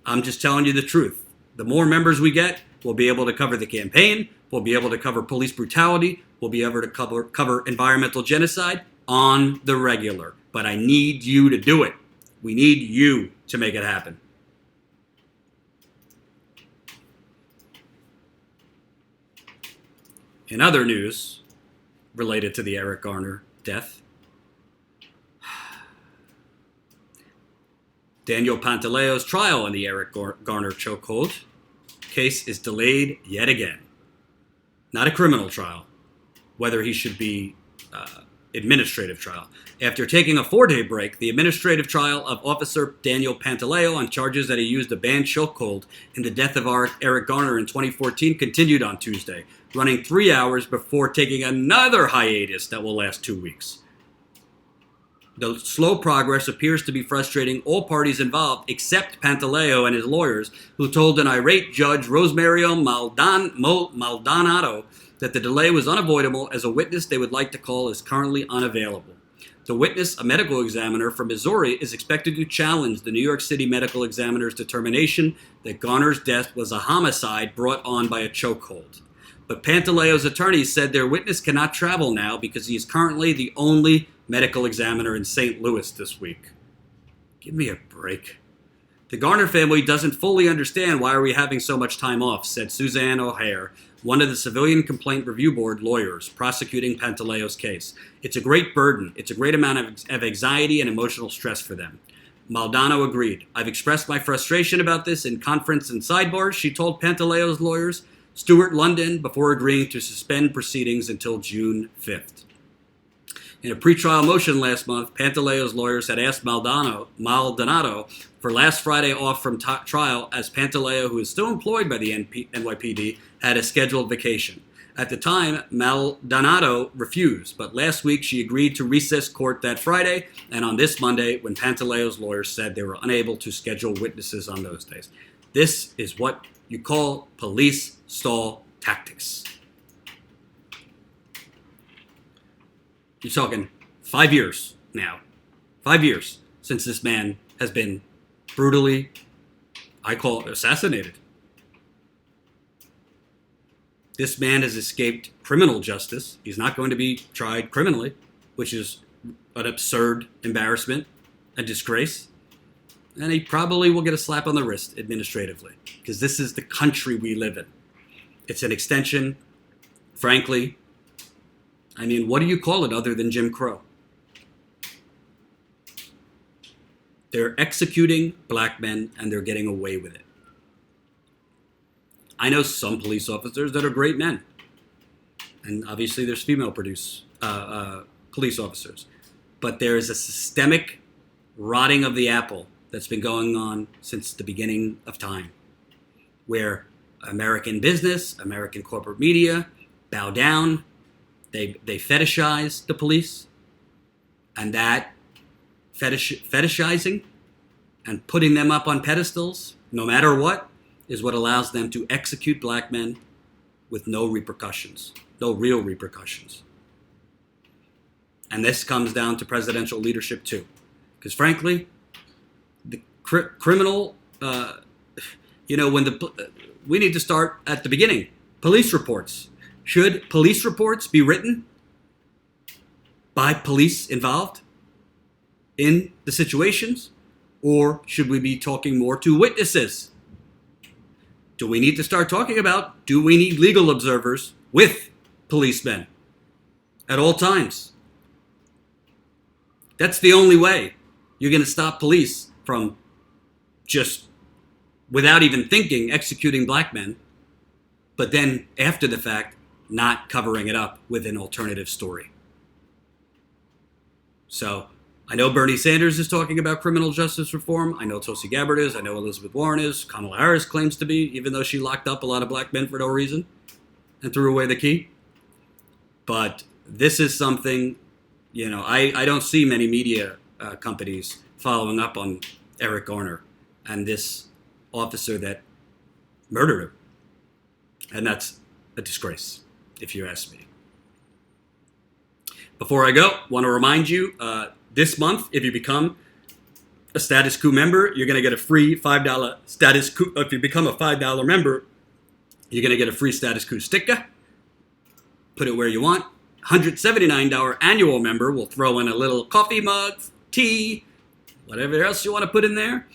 I'm just telling you the truth. The more members we get, we'll be able to cover the campaign. We'll be able to cover police brutality. We'll be able to cover environmental genocide on the regular. But I need you to do it. We need you to make it happen. In other news related to the Eric Garner death, Daniel Pantaleo's trial in the Eric Garner chokehold case is delayed yet again. Not a criminal trial, whether he should be administrative trial. After taking a 4-day break, the administrative trial of Officer Daniel Pantaleo on charges that he used a banned chokehold in the death of Eric Garner in 2014 continued on Tuesday, running 3 hours before taking another hiatus that will last 2 weeks. The slow progress appears to be frustrating all parties involved except Pantaleo and his lawyers, who told an irate judge, Rosemario Maldonado, that the delay was unavoidable as a witness they would like to call is currently unavailable. The witness, a medical examiner from Missouri, is expected to challenge the New York City medical examiner's determination that Garner's death was a homicide brought on by a chokehold. But Pantaleo's attorneys said their witness cannot travel now because he is currently the only medical examiner in St. Louis this week. Give me a break. The Garner family doesn't fully understand why are we having so much time off, said Suzanne O'Hare, one of the Civilian Complaint Review Board lawyers prosecuting Pantaleo's case. It's a great burden. It's a great amount of anxiety and emotional stress for them. Maldonado agreed. I've expressed my frustration about this in conference and sidebars, she told Pantaleo's lawyers, Stuart London, before agreeing to suspend proceedings until June 5th. In a pretrial motion last month, Pantaleo's lawyers had asked Maldonado for last Friday off from trial as Pantaleo, who is still employed by the NYPD, had a scheduled vacation. At the time, Maldonado refused, but last week she agreed to recess court that Friday and on this Monday when Pantaleo's lawyers said they were unable to schedule witnesses on those days. This is what you call police stall tactics. You're talking 5 years now. 5 years since this man has been brutally, I call it, assassinated. This man has escaped criminal justice. He's not going to be tried criminally, which is an absurd embarrassment and disgrace. And he probably will get a slap on the wrist administratively, because this is the country we live in. It's an extension, frankly. I mean, what do you call it other than Jim Crow? They're executing black men and they're getting away with it. I know some police officers that are great men. And obviously there's female police officers. But there is a systemic rotting of the apple that's been going on since the beginning of time, where American business, American corporate media bow down. They fetishize the police. And that fetishizing and putting them up on pedestals, no matter what, is what allows them to execute black men with no repercussions, no real repercussions. And this comes down to presidential leadership too. Because frankly, the criminal, we need to start at the beginning. Police reports. Should police reports be written by police involved in the situations? Or should we be talking more to witnesses? Do we need to start talking about, do we need legal observers with policemen at all times? That's the only way you're going to stop police from just, without even thinking, executing black men, but then after the fact, not covering it up with an alternative story. So I know Bernie Sanders is talking about criminal justice reform. I know Tulsi Gabbard is. I know Elizabeth Warren is. Kamala Harris claims to be, even though she locked up a lot of black men for no reason and threw away the key. But this is something, I don't see many media companies following up on Eric Garner and this officer that murdered him. And that's a disgrace, if you ask me. Before I go, want to remind you, this month, if you become a Status Coup member, you're going to get a free $5 Status Coup. If you become a $5 member, you're going to get a free Status Coup sticker. Put it where you want. $179 annual member will throw in a little coffee mug, tea, whatever else you want to put in there.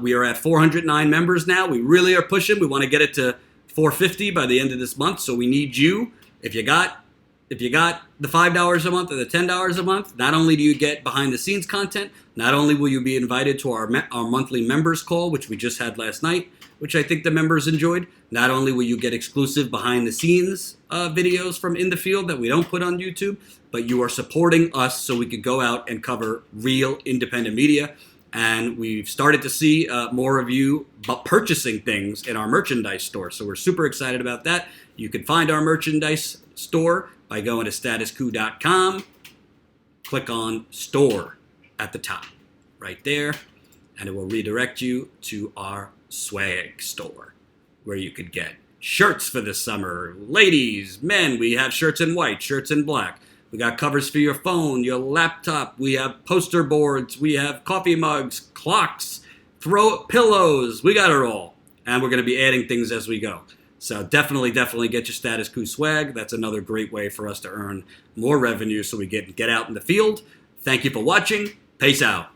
We are at 409 members now. We really are pushing. We want to get it to 450 by the end of this month. So we need you. If you got the $5 a month or the $10 a month, not only do you get behind the scenes content, not only will you be invited to our monthly members call, which we just had last night, which I think the members enjoyed. Not only will you get exclusive behind the scenes videos from in the field that we don't put on YouTube, but you are supporting us so we could go out and cover real independent media. And we've started to see more of you purchasing things in our merchandise store. So we're super excited about that. You can find our merchandise store by going to statuscoup.com. Click on store at the top right there, and it will redirect you to our swag store where you could get shirts for the summer. Ladies, men, we have shirts in white, shirts in black. We got covers for your phone, your laptop. We have poster boards. We have coffee mugs, clocks, throw pillows. We got it all. And we're going to be adding things as we go. So definitely get your Status Coup swag. That's another great way for us to earn more revenue so we get out in the field. Thank you for watching. Peace out.